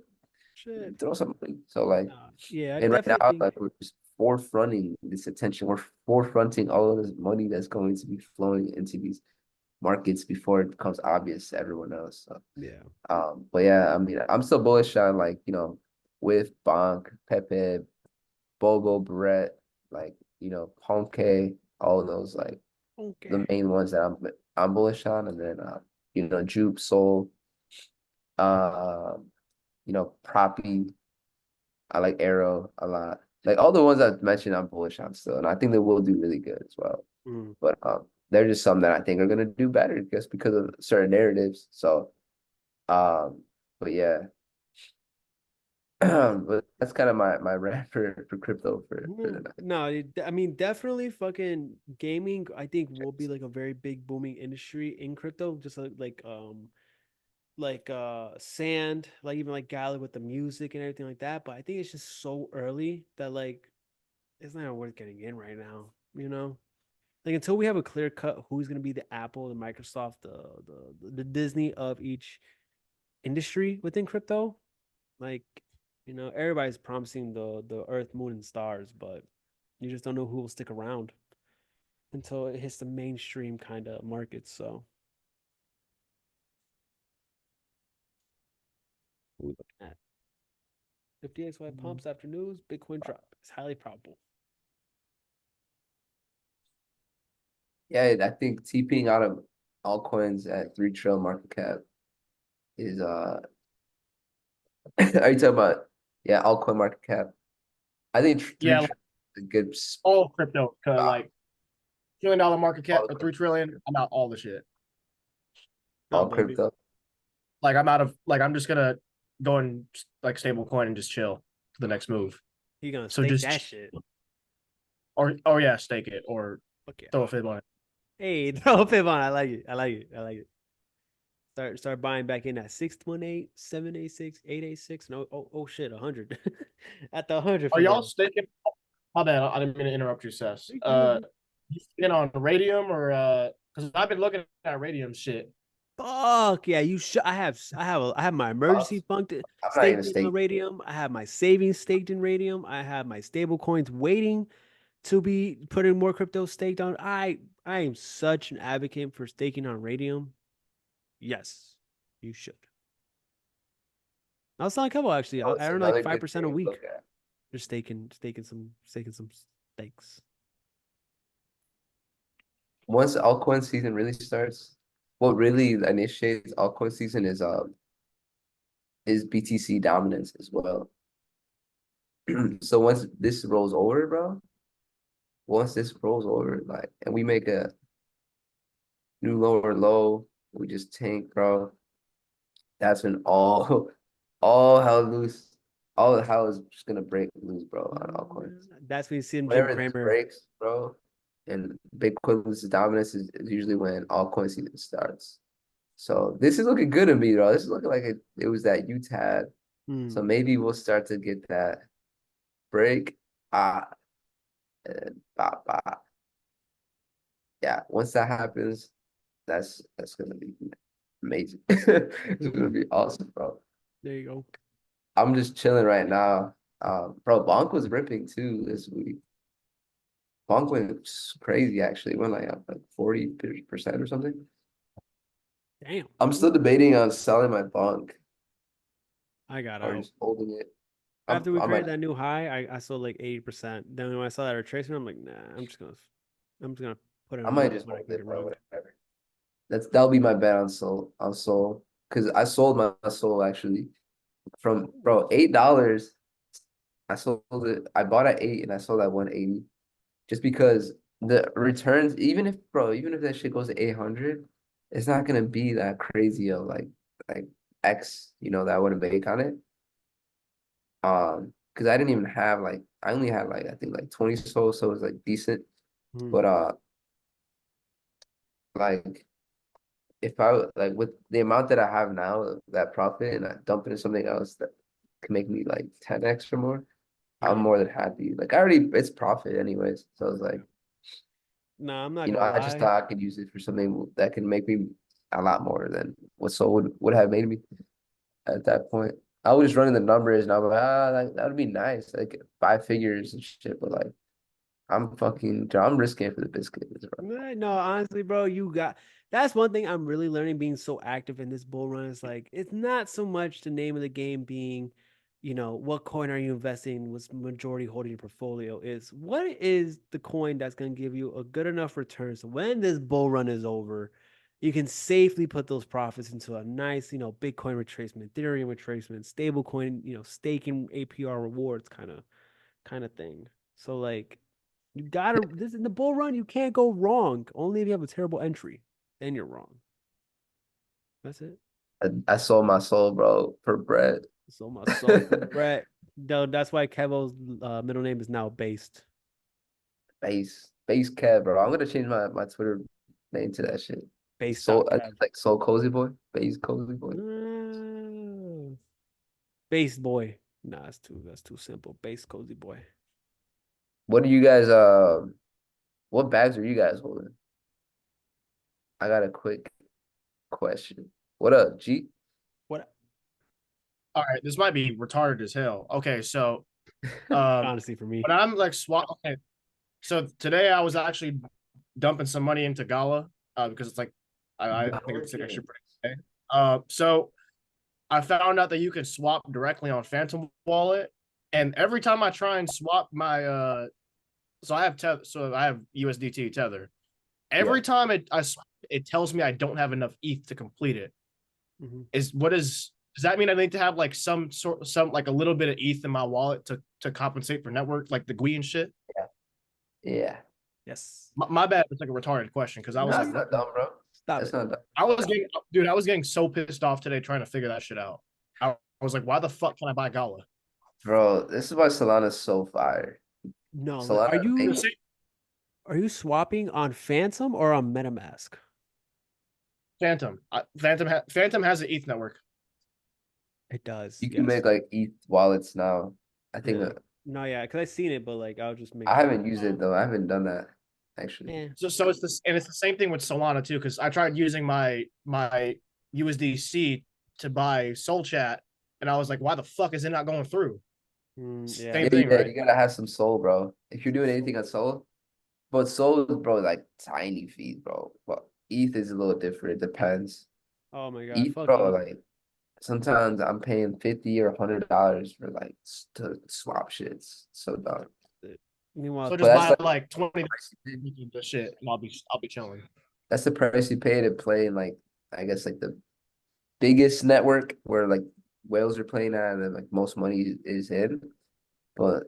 Shit. throw something. So like, Yeah, I and right definitely now, think. like we're just forefronting this attention. We're forefronting all of this money that's going to be flowing into these markets before it becomes obvious to everyone else. So, Yeah. but yeah, I mean, I'm still bullish on like, with Bonk, Pepe, Bogo, Brett, like, Honke, all of those like the Okay. main ones that I'm bullish on, and then Jupe, Soul, um, Proppy. I like Arrow a lot. Like all the ones I've mentioned, I'm bullish on still, and I think they will do really good as well. Mm. But they're just some that I think are gonna do better just because of certain narratives. So, but yeah, but that's kind of my rant for crypto for the night. No, I mean, definitely fucking gaming, I think will be like a very big booming industry in crypto, just like Sand, like even like Gala with the music and everything like that. But I think it's just so early that like it's not worth getting in right now, you know? Like until we have a clear cut who's gonna be the Apple, the Microsoft, the Disney of each industry within crypto, like everybody's promising the Earth, Moon, and stars, but you just don't know who will stick around until it hits the mainstream kind of markets. So what we looking at 50XY pumps after news, Bitcoin drop. It's highly probable. Yeah, I think TPing out of altcoins at 3 trillion market cap is are you talking about, yeah, altcoin market cap? I think 3 Yeah, like trillion is a good all crypto, spot. like $1 trillion market All cap the or 3 trillion. I'm out all the shit. Not all blame you. crypto. Like I'm out of like I'm just gonna go and like stable coin and just chill for the next move. He gonna So stake that just shit. or yeah, stake it or Fuck yeah. throw a fib on it. Hey, throw a fib on. I like it. I like it. I like it. Start buying back in at 618, 786, 886. No, oh shit, 100. At the 100 Are for y'all real. staking? My bad, I didn't mean to interrupt you, Sess. You good? You staking on Radium or because I've been looking at Radium shit. Fuck yeah, you should. I have my emergency fund I'm not even staked in state. Radium. I have my savings staked in Radium. I have my stable coins waiting to be putting more crypto staked on. I am such an advocate for staking on Radium. Yes, you should. I was telling a couple actually. Oh, I it's earn like another good 5% a thing to week. look at. Just staking some stakes. Once altcoin season really starts, what really initiates altcoin season is BTC dominance as well. So once this rolls over, bro, once this rolls over, like, and we make a new lower low, we just tank, bro. That's when all hell loose, all hell is just gonna break loose, bro, on altcoins. That's when you see him, Jim Whenever this Cramer. breaks, bro, and Bitcoin loses dominance is usually when altcoin season starts. So this is looking good to me, bro. This is looking like it was that UTAD. So maybe we'll start to get that break. And bah, bah. Yeah, once that happens, that's gonna be amazing. It's gonna be awesome, bro. There you go. I'm just chilling right now. Bro, Bonk was ripping too this week. Bonk went crazy actually. It went like up like 40% or something. Damn. I'm still debating on selling my Bonk I got or out. just holding it. After we I might. created that new high, I sold like 80%. Then when I saw that retracement, I'm like, nah, I'm just gonna put in I a might move just when I hold can it, get bro. rugged. Whatever. That'll be my bet on Soul. Because I sold my Soul actually from, bro, $8. I sold it. I bought at 8 and I sold at 180. Just because the returns, even if that shit goes to 800, it's not gonna be that crazy of like X, that I would have make on it. Because I didn't even have like I only had like I think like 20 Soul, so it was like decent. But like if I like with the amount that I have now, that profit, and I dump it in something else, can make me like 10x or more, I'm Right. more than happy. Like I already, it's profit anyways. So I was like, Nah, I'm not you know, gonna I just lie. thought I could use it for something that can make me a lot more than what Soul would have made me at that point. I was just running the numbers and I was like, that would be nice, like 5 figures and shit. But like, I'm risking it for the biscuit. No, honestly, bro, that's one thing I'm really learning being so active in this bull run. Is like it's not so much the name of the game being, what coin are you investing in, what's majority holding your portfolio is what is the coin that's gonna give you a good enough return. So when this bull run is over, you can safely put those profits into a nice, Bitcoin retracement, Ethereum retracement, stable coin, staking APR rewards kind of thing. So like you gotta this in the bull run, you can't go wrong. Only if you have a terrible entry, then you're wrong. That's it. I sold my soul, bro, for bread. So my soul for Brett. No, that's why Kevo's middle name is now based. Base Kev, bro. I'm gonna change my Twitter name to that shit. Based Soul, out Kev. like Soul Cozy Boy, Base Cozy Boy. Base boy. Nah, that's too simple. Base cozy boy. What do you guys what bags are you guys holding? I got a quick question. What up, G? What All right, this might be retarded as hell. Okay, so um, honestly for me. when I'm like swap. Okay, so today I was actually dumping some money into Gala because it's like I think it's like actually pretty okay. So I found out that you can swap directly on Phantom Wallet, and every time I try and swap my so I have USDT Tether. Yeah. Every time it tells me I don't have enough ETH to complete it. Mhm. Does that mean I need to have like some like a little bit of ETH in my wallet to compensate for network like the GUI and shit? Yeah. Yes. My bad. It's like a retarded question because I was No, like, it's not dumb, bro. Stop That's it. not dumb. I was getting so pissed off today trying to figure that shit out. I was like, why the fuck can I buy Gala? Bro, this is why Solana's so fire. No, Solana are you swapping on Phantom or on MetaMask? Phantom. Phantom has an ETH network. It does. you can Yes. make like ETH wallets now. I think Yeah. No, yeah, because I seen it, but like I'll just make I sure. haven't used it though. I haven't done that actually. Yeah. So it's it's the same thing with Solana too because I tried using my USDC to buy Soul Chat and I was like, why the fuck is it not going through? Yeah. Same Yeah, thing, yeah, right? you gotta have some soul, bro. If you're doing anything on soul, but soul is bro like tiny fees, bro. But ETH is a little different. It depends. Oh my God. ETH, Fuck bro, you. like sometimes I'm paying $50 or $100 for like to swap shits. So dumb. Meanwhile, So But just that's buy like like 20 the shit and I'll be chilling. that's the price you pay to play in like I guess like the biggest network where like whales are playing at and like most money is in. But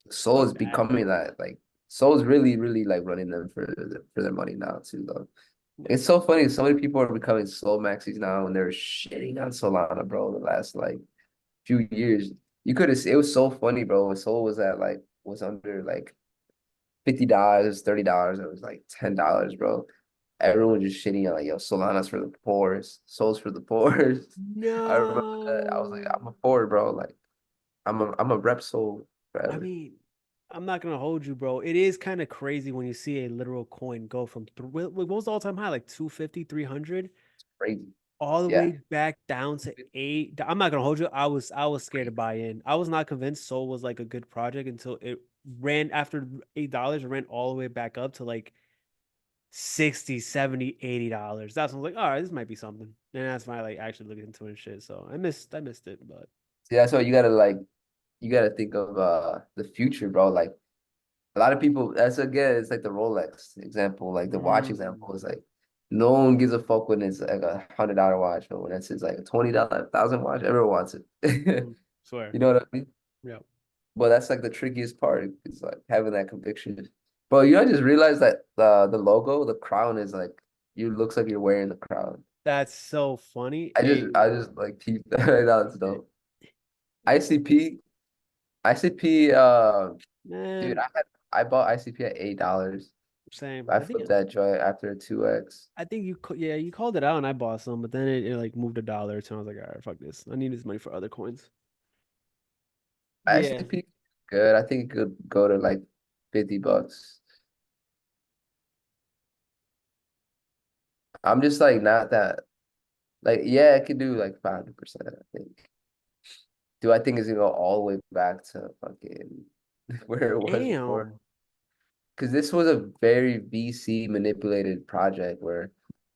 Soul is fuck that. becoming that like Soul is really, really like running them for their money now too though. Yeah. It's so funny. So many people are becoming Soul maxis now and they're shitting on Solana, bro, the last like few years. You could have it was so funny, bro, when Soul was under like $50, $30, it was like $10, bro. Everyone was just shitting on like, yo, Solana's for the poorest, Soul's for the poorest. I remember that. I was like, No. I'm a poor, bro. Like I'm a rep Soul I forever. mean, I'm not gonna hold you, bro. It is kind of crazy when you see a literal coin go from what was the all-time high, like 250, 300, Crazy. all the Yeah. way back down to 8. I'm not gonna hold you. I was scared to buy in. I was not convinced Soul was like a good project until it ran after $8, it ran all the way back up to like 60, 70, $80. That's when I was like, all right, this might be something. And that's why I like actually looked into it and shit. So I missed it, but See, that's why you gotta think of the future, bro. Like a lot of people, that's again, it's like the Rolex example, like the watch example is like no one gives a fuck when it's like $100 watch, but when it's like a $20 thousand watch, everyone wants it. swear. You know what I mean? Yeah. But that's like the trickiest part is like having that conviction. But you know, I just realized that the logo, the crown is like you looks like you're wearing the crown. That's so funny. I just like keep that. That's dope. ICP, ICP. Dude, Man, I bought ICP at $8. same. I flipped that joint after a 2x. I think yeah, you called it out and I bought some, but then it like moved $1 or two. I was like, all right, fuck this. I need this money for other coins. Yeah. ICP good. I think it could go to like $50. I'm just like not that like yeah, it could do like 500%, I think. Do I think it's gonna go all the way back to fucking where it was before? Damn. Because this was a very VC manipulated project where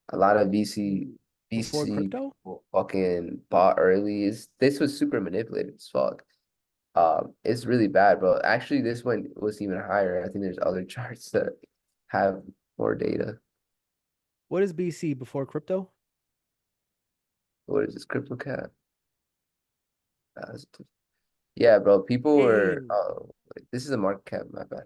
a lot of VC Before VC crypto? people fucking bought early. This was super manipulated as fuck. It's really bad, bro. Actually, this one was even higher. I think there's other charts that have more data. What is BC before crypto? What is this crypto cat? Yeah, bro. People were. Damn. Oh, wait, this is a market cap. My bad.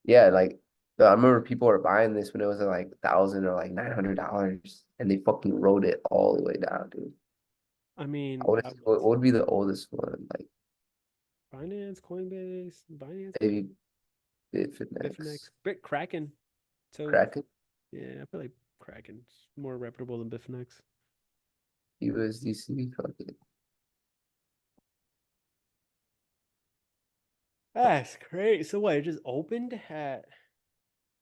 Yeah, like I remember people were buying this when it was at like 1,000 or like $900, and they fucking rode it all the way down, dude. I mean, What would be the oldest one? Like Binance, Coinbase, Binance, maybe Bitfinex, Bitfinex, Kraken. So Kraken, yeah, I feel like Kraken's more reputable than Bitfinex. USDC. Fuck it. That's great. So what? It just opened at.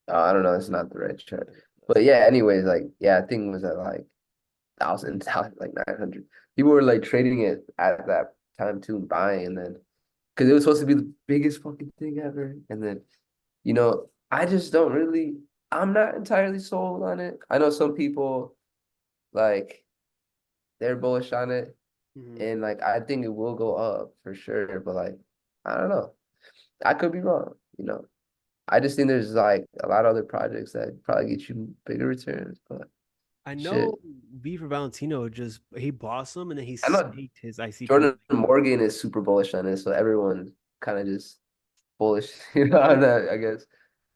I don't know. It's not the right chart, but yeah. Anyways, like yeah, I think it was at like 1,000, like 900. People were like trading it at that time too, and buying, and then because it was supposed to be the biggest fucking thing ever, and then I just don't really. I'm not entirely sold on it. I know some people like they're bullish on it, Mhm. and like I think it will go up for sure, but like I don't know. I could be wrong. I just think there's like a lot of other projects that probably get you bigger returns, but I shit. know V for Valentino just he bought some and then he I know staked his ICP. Jordan Morgan is super bullish on it, so everyone kind of just bullish, on that, I guess,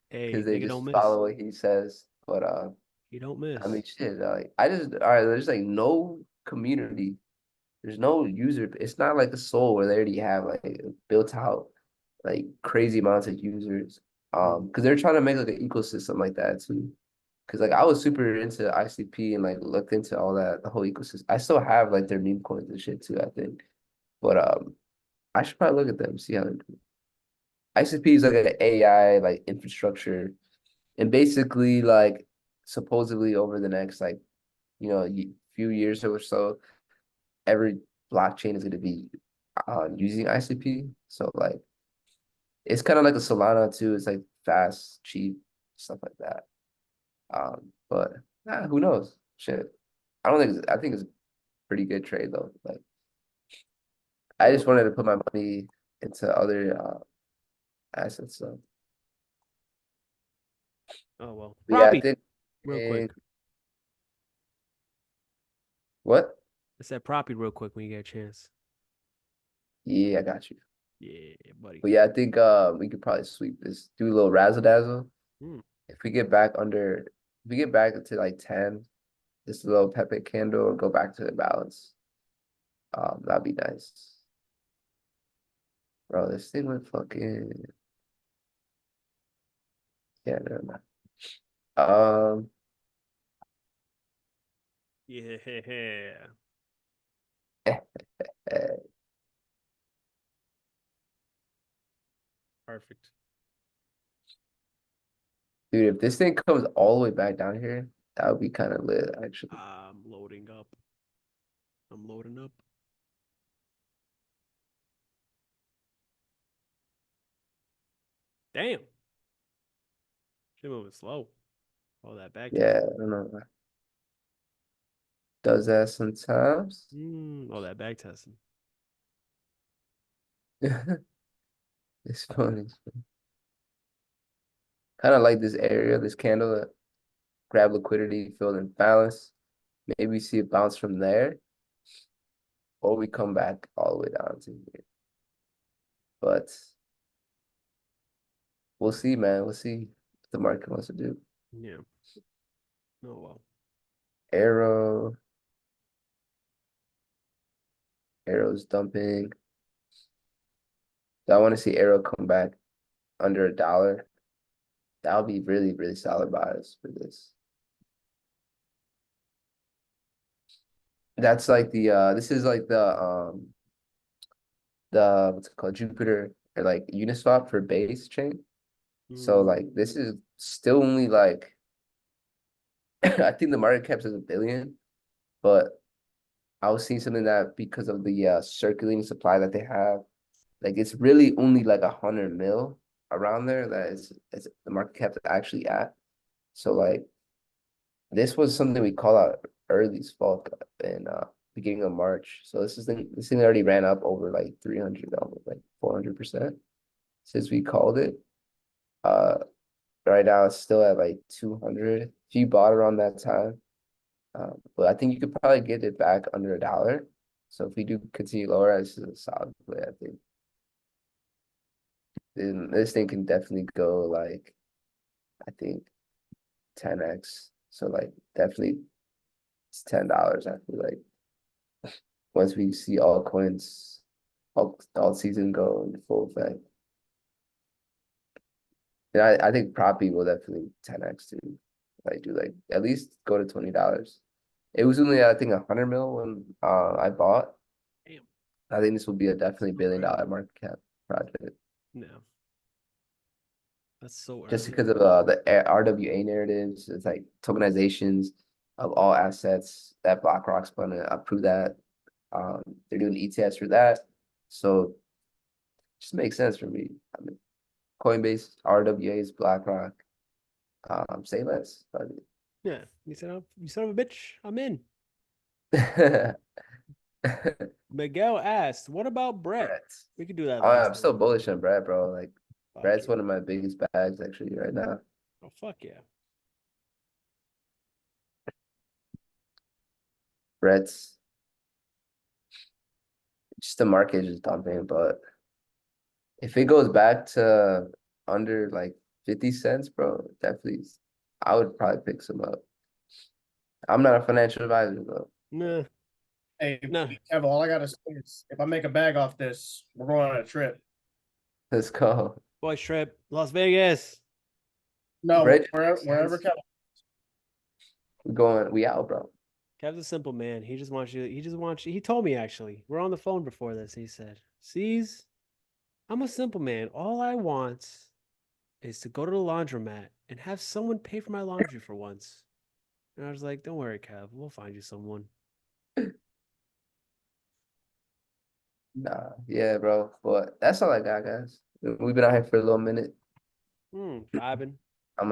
Hey, because they nigga don't just miss. follow what he says. But He don't I miss. mean, shit, like I just all right. There's like no community. There's no user. It's not like a soul where they already have like built out like crazy amounts of users. Mhm. Because they're trying to make like an ecosystem like that too. Because like I was super into ICP and like looked into all that, the whole ecosystem. I still have like their meme coins and shit too, I think. But I should probably look at them, see how they're doing. ICP is like an AI like infrastructure, and basically like supposedly over the next like few years or so, every blockchain is going to be using ICP. So like it's kind of like a Solana too. It's like fast, cheap, stuff like that. But who knows? Shit. I think it's a pretty good trade though. Like I Oh, just wanted to put my money into other assets. So oh well. but yeah, I Proppy, think real quick. what? I said proppy real quick when you get a chance. Yeah, I got you. Yeah, buddy. But yeah, I think we could probably sweep this, do a little razzle dazzle. Mm. If we get back under, if we get back to like 10, this little Pepe candle or go back to the balance, that'd be nice. Bro, this thing went fucking, yeah, never mind. Um, Yeah. eh, Perfect. dude, if this thing comes all the way back down here, that would be kind of lit, actually. I'm loading up. I'm loading up. Damn. Shit moving slow. All that back test. Yeah, I don't know. Does that sometimes. All that back testing. It's funny. Kind of like this area, this candle that grab liquidity, fill in balance. Maybe see a bounce from there, or we come back all the way down to here. But we'll see, man. We'll see what the market wants to do. Yeah. Oh well. Arrow, arrow's dumping. So I want to see arrow come back under $1. That would be really, really solid buys for this. That's like the this is like the what's it called, Jupiter, or like Uniswap for base chain. So like this is still only like I think the market cap is 1 billion, but I was seeing something that because of the circulating supply that they have, like it's really only like 100 mil around there that is the market cap is actually at. So like this was something we call out early as fall in beginning of March. So this thing already ran up over like 300, almost like 400% since we called it. Uh, right now it's still at like 200 if you bought around that time. But I think you could probably get it back under $1. So if we do continue lower, this is a solid play, I think. Then this thing can definitely go like, I think 10x. So like definitely it's $10. I feel like once we see all coins, all season go in full effect. And I think Proppy will definitely 10x too. Like do like at least go to $20. It was only I think 100 mil when I bought. Damn. I think this will be a definitely $1 billion market cap project. No. That's so Just early. because of the RWA narratives, it's like tokenizations of all assets that BlackRock's gonna approve that. They're doing ETFs for that, so it just makes sense for me. I mean, Coinbase, RWAs, BlackRock, say less. Yeah. You son of a bitch. I'm in. Brett. Miguel asked, what about Brett? We could do that Oh, last I'm still time. bullish on Brett, bro. Like Fuck Brett's yeah. one of my biggest bags actually right now. Oh, fuck yeah. Brett's just the market is just dumping, but if it goes back to under like 50 cents, bro, definitely I would probably pick some up. I'm not a financial advisor though. Nah. Hey, No. Kev, all I gotta say is if I make a bag off this, we're going on a trip. Let's go. Boys trip. Las Vegas. No, Brett, wherever Kev. we out, bro. Kev's a simple man. He just wants you. He told me actually. We're on the phone before this. He said, "Sees, I'm a simple man. All I want is to go to the laundromat and have someone pay for my laundry for once." And I was like, "Don't worry, Kev. We'll find you someone." Nah, yeah, bro. But that's all I got, guys. We've been out here for a little minute. Vibing, I'm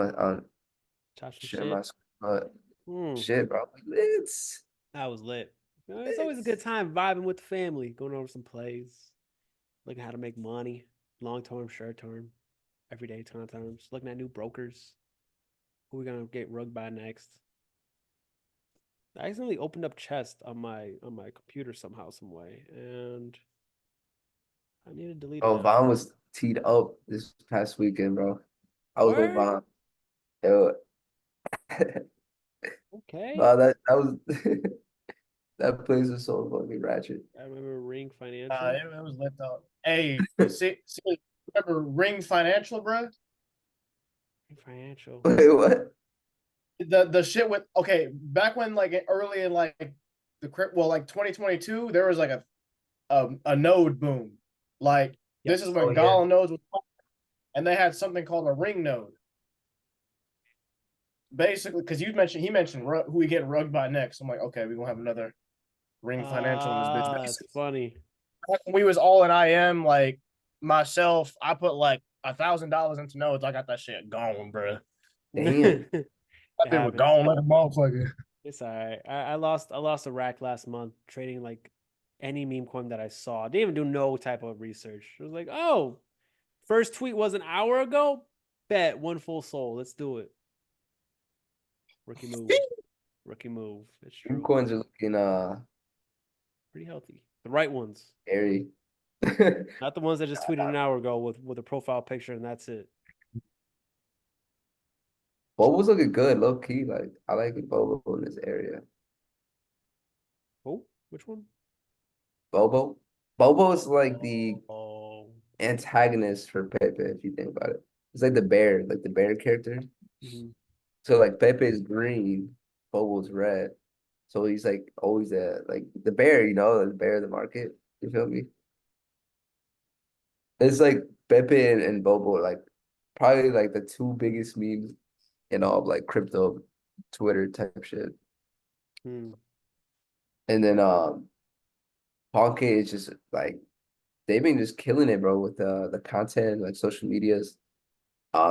chop some share my shit. screen. Hmm, Shit, bro. It's that was lit. It's always a it's good time vibing with the family, going over some plays, looking how to make money, long term, short term, everyday terms, looking at new brokers. Who we gonna get rugged by next? I accidentally opened up chest on my computer somehow, some way, and I need to delete it Oh, now. Vaughn was teed up this past weekend, bro. I was with Word? Vaughn. Yo, Okay. wow, that was that place was so fucking ratchet. I remember Ring Financial. It was lit up. Hey, see, remember Ring Financial, bro? Ring Financial. Wait, what? The shit with okay, back when like early in like the crypt, well, like 2022, there was like a node boom. Like Yep. this is Oh when yeah. Gala nodes was, and they had something called a ring node. Basically, because he mentioned who we get rugged by next. I'm like, okay, we gonna have another Ring Financial in this bitch. Ah, that's Basically, funny. when we was all in IM, like myself, I put like $1,000 into nodes. I got that shit gone, bro. Damn. It That thing was happens. gone like a motherfucker. It's all right. I lost a rack last month trading like any meme coin that I saw. I didn't even do no type of research. It was like, oh, first tweet was an hour ago. Bet one full soul. Let's do it. Rookie move. Rookie move. It's Them true. coins are looking Pretty healthy. The right ones. airy. Not the ones that just tweeted an hour ago with a profile picture and that's it. Bobo's looking good, low key. Like I like Bobo in this area. Oh, which one? Bobo. Bobo is like the Oh. antagonist for Pepe, if you think about it. It's like the bear character. Mhm. So like Pepe is green, Bobo's red. So he's like always like the bear, the bear of the market. You feel me? It's like Pepe and Bobo, like probably like the two biggest memes in all of like crypto, Twitter type shit. Hmm. And then Ponke is just like they've been just killing it, bro, with the content, like social medias.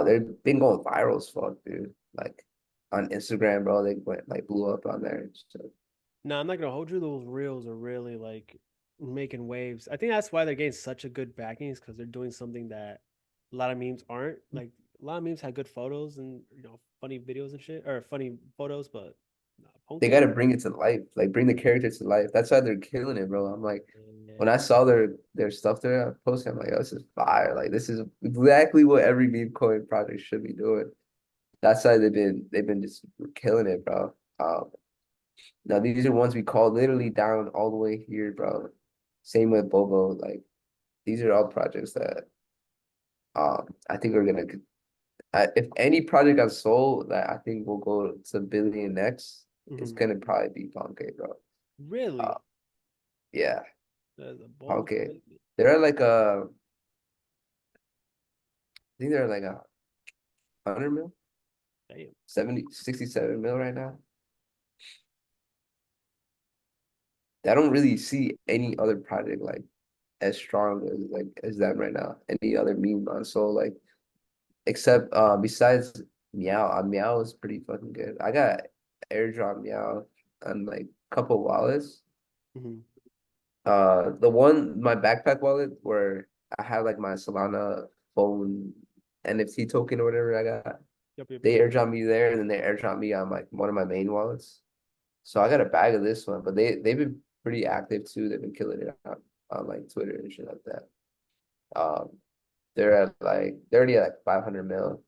They've been going viral as fuck, dude. Like on Instagram, bro, they went like blew up on there. So No, I'm not gonna hold you. Those reels are really like making waves. I think that's why they're getting such a good backing, is because they're doing something that a lot of memes aren't. Like a lot of memes have good photos and funny videos and shit, or funny photos, but nah, they Ponke. gotta bring it to life, like bring the characters to life. That's why they're killing it, bro. I'm like, when I Yeah. saw their stuff there posting, I'm like, oh, this is fire. Like this is exactly what every meme coin project should be doing. That's why they've been just killing it, bro. Now these are ones we call literally down all the way here, bro. Same with Bobo. Like these are all projects that I think are gonna. If any project got sold that I think will go to billion next, it's Mhm. gonna probably be Ponke, bro. Uh, Really? yeah, That's a bold Ponke. statement. They're at like I think they're like 100 mil, Damn. 67 mil right now. I don't really see any other project like as strong as them right now. Any other meme on Soul like except besides Meow. Meow is pretty fucking good. I got airdrop Meow on like couple wallets. Mhm. The one my backpack wallet where I have like my Solana phone NFT token or whatever I got. Yep, yep, They yep. airdrop me there, and then they airdrop me on like one of my main wallets. So I got a bag of this one, but they've been pretty active too. They've been killing it on like Twitter and shit like that. Um, they're already at like 500 mil,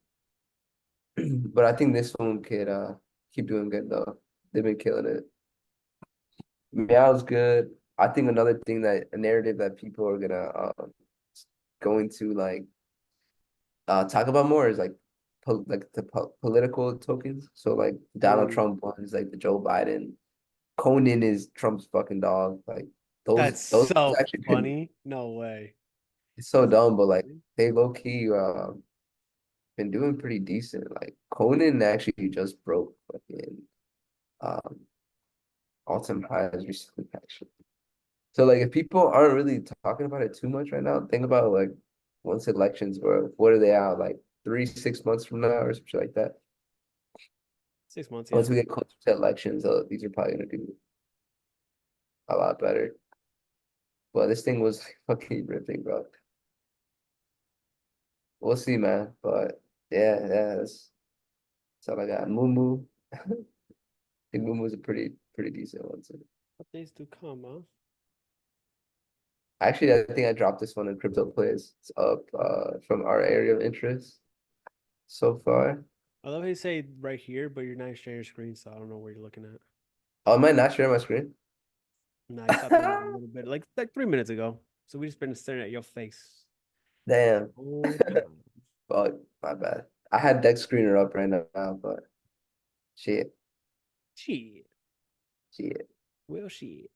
but I think this one could keep doing good though. They've been killing it. Meow's good. I think another thing that a narrative that people are gonna going to like talk about more is like political tokens. So like Donald Mm. Trump ones, like the Joe Biden. Conan is Trump's fucking dog. Like That's those so actually been funny. No way. it's so That's dumb, but like funny. they low key been doing pretty decent. Like Conan actually just broke fucking um all-time highs recently actually. So like if people aren't really talking about it too much right now, think about like once elections were what are they out like 3, 6 months from now or something like that. 6 months, yeah. Once we get closer to elections, these are probably gonna do a lot better. But this thing was like, fucking ripping, bro. We'll see, man. But yeah, that's all I got. Moo. I think Moomoo's a pretty decent one too. Updates to come, huh? Actually, I think I dropped this one in crypto plays. It's up from our area of interest so far. I love how you say right here, but you're not sharing your screen, so I don't know where you're looking at. Oh, am I not sharing my screen? Nah, you stopped doing that a little bit, like 3 minutes ago. So we just been staring at your face Damn. the whole time. Fuck, my bad. I had deck screener up right now, but shit, Shit. shit. Well, shit.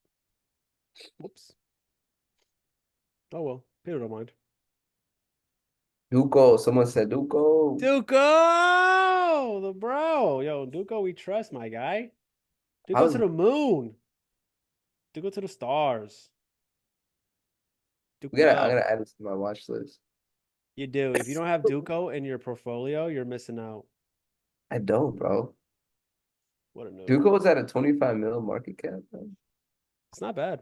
Whoops. Oh well. People don't mind. Duco, someone said Duco. Duco, the bro. Yo, Duco, we trust, my guy. Duco to How's the moon. Duco to the stars. I Duco. gotta add this to my watch list. You do. If you don't have Duco in your portfolio, you're missing out. I don't, bro. What a noob. Duco was at a 25 mil market cap, bro. It's not bad.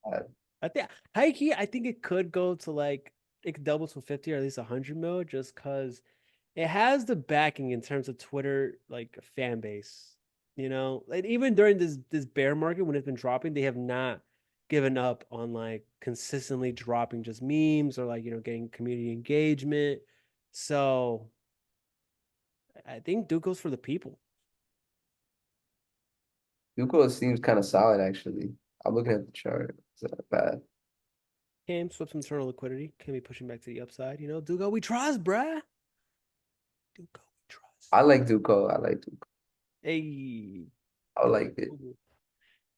Uh, I think high key, I think it could go to like it could double to 50 or at least 100 mil just because it has the backing in terms of Twitter like fan base. Like even during this bear market when it's been dropping, they have not given up on like consistently dropping just memes or like getting community engagement. So I think Duke goes for the people. Duco seems kind of solid actually. I'm looking at the chart. It's not bad. Cam swift internal liquidity. Can be pushing back to the upside. Dugo we trust, bruh. Dugo we trust. I like Duco. I like Duco. Hey, I Dugo. like it.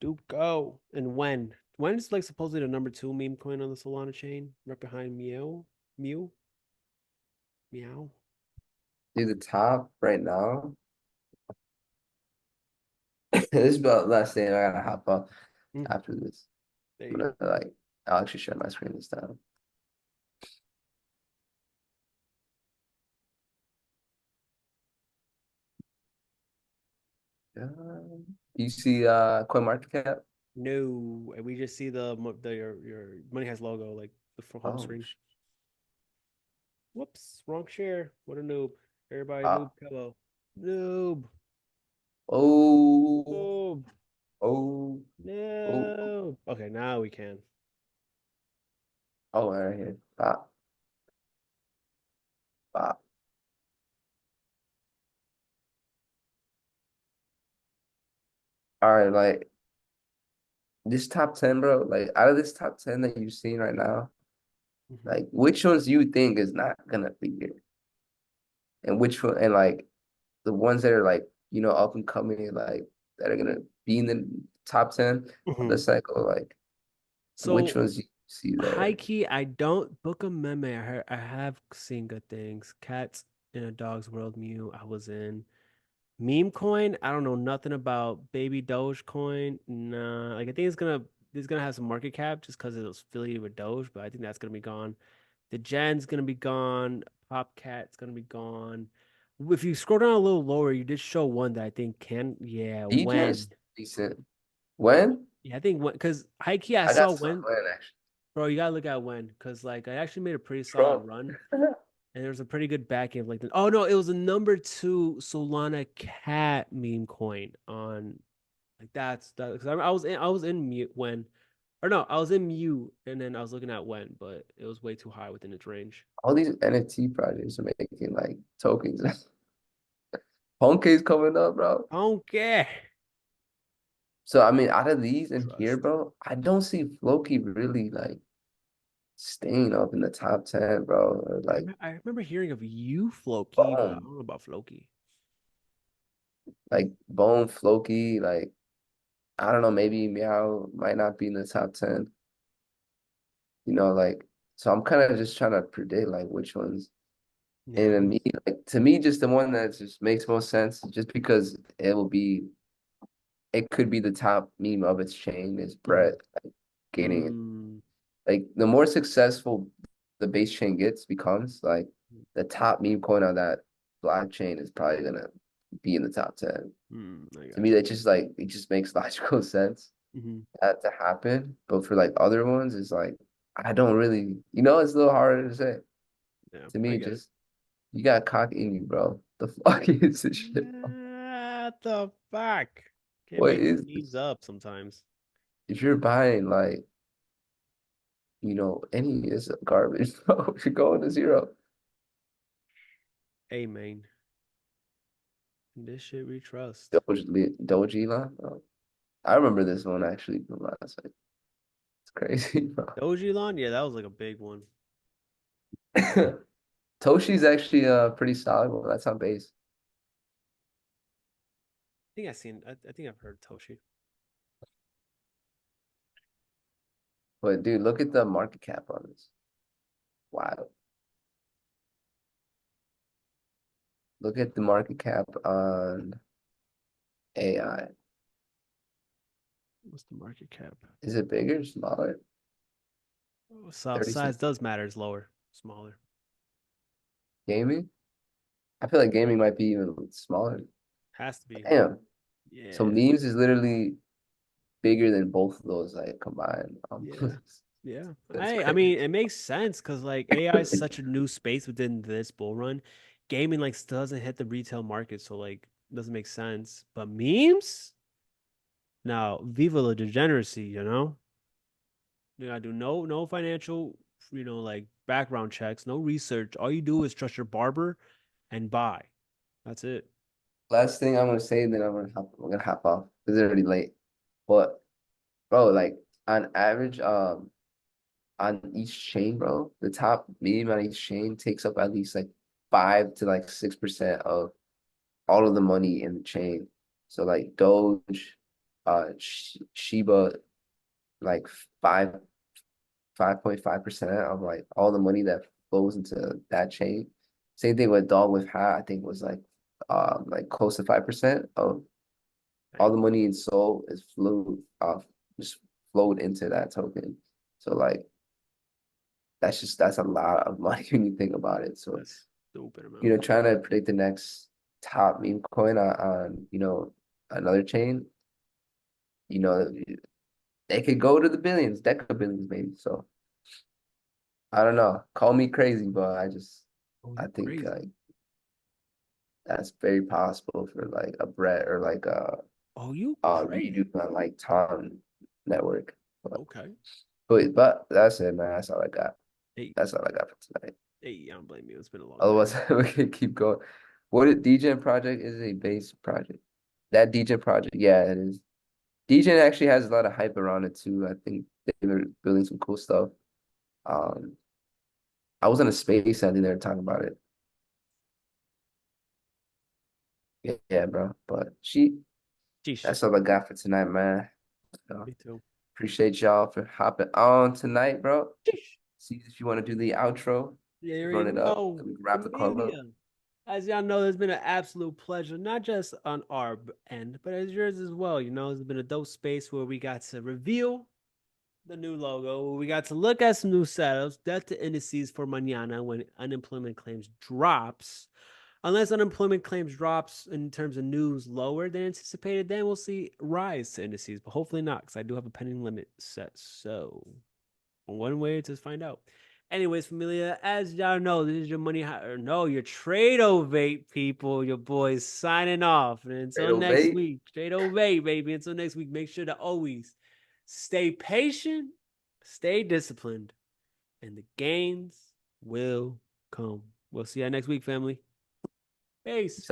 Do go. And when? When is like supposedly the number 2 meme coin on the Solana chain? Right behind Meow? Mew? Meow? Dude, the top right now. This is about last thing. I gotta hop off Mm, after this. there I'm you go. gonna like I'll actually share my screen this time. You see CoinMarketCap? No, and we just see your Money Has logo like the home Oh, screen. Whoops, wrong share. What a noob. Everybody ah. noob Kello. Noob. Oh, Noob. oh, oh, No. Okay, now we can. oh, right here. Ah, ah. All right, like this top 10, bro. Like out of this top 10 that you've seen right now, Mhm. like which ones you think is not gonna be here? And which one, and like the ones that are like, up and coming, like that are gonna be in the top 10 of the Mhm. cycle, like which So ones you see high there? key, I don't book a meme. I have seen good things. Cats in a Dog's World Mew. I was in. Meme coin, I don't know nothing about baby Dogecoin. Nah, like I think it's gonna have some market cap just because it was affiliated with Doge, but I think that's gonna be gone. The Gen's gonna be gone. Popcat's gonna be gone. If you scroll down a little lower, you did show one that I think can, yeah, DJ's when. decent. When? Yeah, I think when, because high key I I got saw some when, when actually. bro, you gotta look at when, because like I actually made a pretty solid Trump. run. And there was a pretty good back end of like oh no, it was a number 2 Solana cat meme coin on like that's that because I was in mute when or no, I was in mute and then I was looking at when, but it was way too high within its range. All these NFT projects are making like tokens. Honke's coming up, bro. I don't care. So I mean, out of these in here, Trust. bro, I don't see Floki really like staying up in the top 10, bro. Or like I remember hearing of you, Floki, but I Bone, don't know about Floki. like Bone Floki, like I don't know, maybe Meow might not be in the top 10. Like so I'm kind of just trying to predict like which ones. And Yeah. then me, like to me, just the one that just makes most sense, just because it could be the top meme of its chain is Mm. Brett like, getting it. Mm. Like the more successful the base chain becomes, like the top meme coin on that blockchain is probably gonna be in the top 10. I To me, got that just like it just makes logical sense you. that to happen. But for like other ones, it's like I don't really, it's a little harder to say. Yeah, To I me, get it. just you got cock in you, bro. The fuck is this shit? What the fuck? Can't What make is these this? up sometimes. If you're buying like, any is garbage, bro. You're going to zero. Hey man, this shit we trust. Doji line. I remember this one actually from last night. It's crazy, bro. Dojilon, yeah, that was like a big one. Toshi's actually pretty solid one. That's on base. I think I've heard Toshi. But dude, look at the market cap on this. Wow. Look at the market cap on AI. What's the market cap? Is it bigger, smaller? Oh, size 36 does matter. It's lower, smaller. gaming? I feel like gaming might be even smaller. Has to be. Damn. So Yeah, memes is literally bigger than both of those like combined. yeah, yeah. That's I crazy. mean, it makes sense because like AI is such a new space within this bull run. Gaming like still doesn't hit the retail market, so like doesn't make sense. But memes, now, viva la degeneracy, you know? You gotta do no financial, like background checks, no research. All you do is trust your barber and buy. That's it. Last thing I'm gonna say, then I'm gonna hop off because it's already late. But bro, like on average, on each chain, bro, the top meme on each chain takes up at least like 5 to like 6% of all of the money in the chain. So like Doge, Shiba like 5.5% of like all the money that flows into that chain. Same thing with Dog with Hat, I think was like close to 5% of all the money in Sol is just flowed into that token. So like that's a lot of money when you think about it. So That's stupid amount. trying to predict the next top meme coin on another chain, you know, they could go to the billions, deca billions maybe. So I don't know. Call me crazy, but Oh, I you think crazy. like that's very possible for like a Brett or like a Oh, you redo crazy. on like Tom network. Okay. But that's it, man. That's all I got. Hey, That's all I got for tonight. hey, I don't blame you. It's been a long day. Otherwise, we can keep going. What a DGen project is a base project. That DGen project, yeah, it is. DGen actually has a lot of hype around it too. I think they're building some cool stuff. Um, I was in a space, I think they were talking about it. Yeah, bro. But Sheesh. that's all I got for tonight, man. So, Me too. appreciate y'all for hopping on tonight, bro. Sheesh. See if you want to do the outro, Yeah, you run already it up, know. and we can wrap the call up. Amelia. As y'all know, it's been an absolute pleasure, not just on our end, but as yours as well. It's been a dope space where we got to reveal the new logo. Where we got to look at some new setups, debt to indices for mañana when unemployment claims drops. Unless unemployment claims drops in terms of news lower than anticipated, then we'll see rise to indices, but hopefully not, because I do have a pending limit set. So one way to find out. Anyways, familia, as y'all know, this is your money or no, your trade ovate people, your boys signing off. And until next Ovate. week, trade ovate, baby. Until next week, make sure to always stay patient, stay disciplined, and the gains will come. We'll see y'all next week, family. Peace.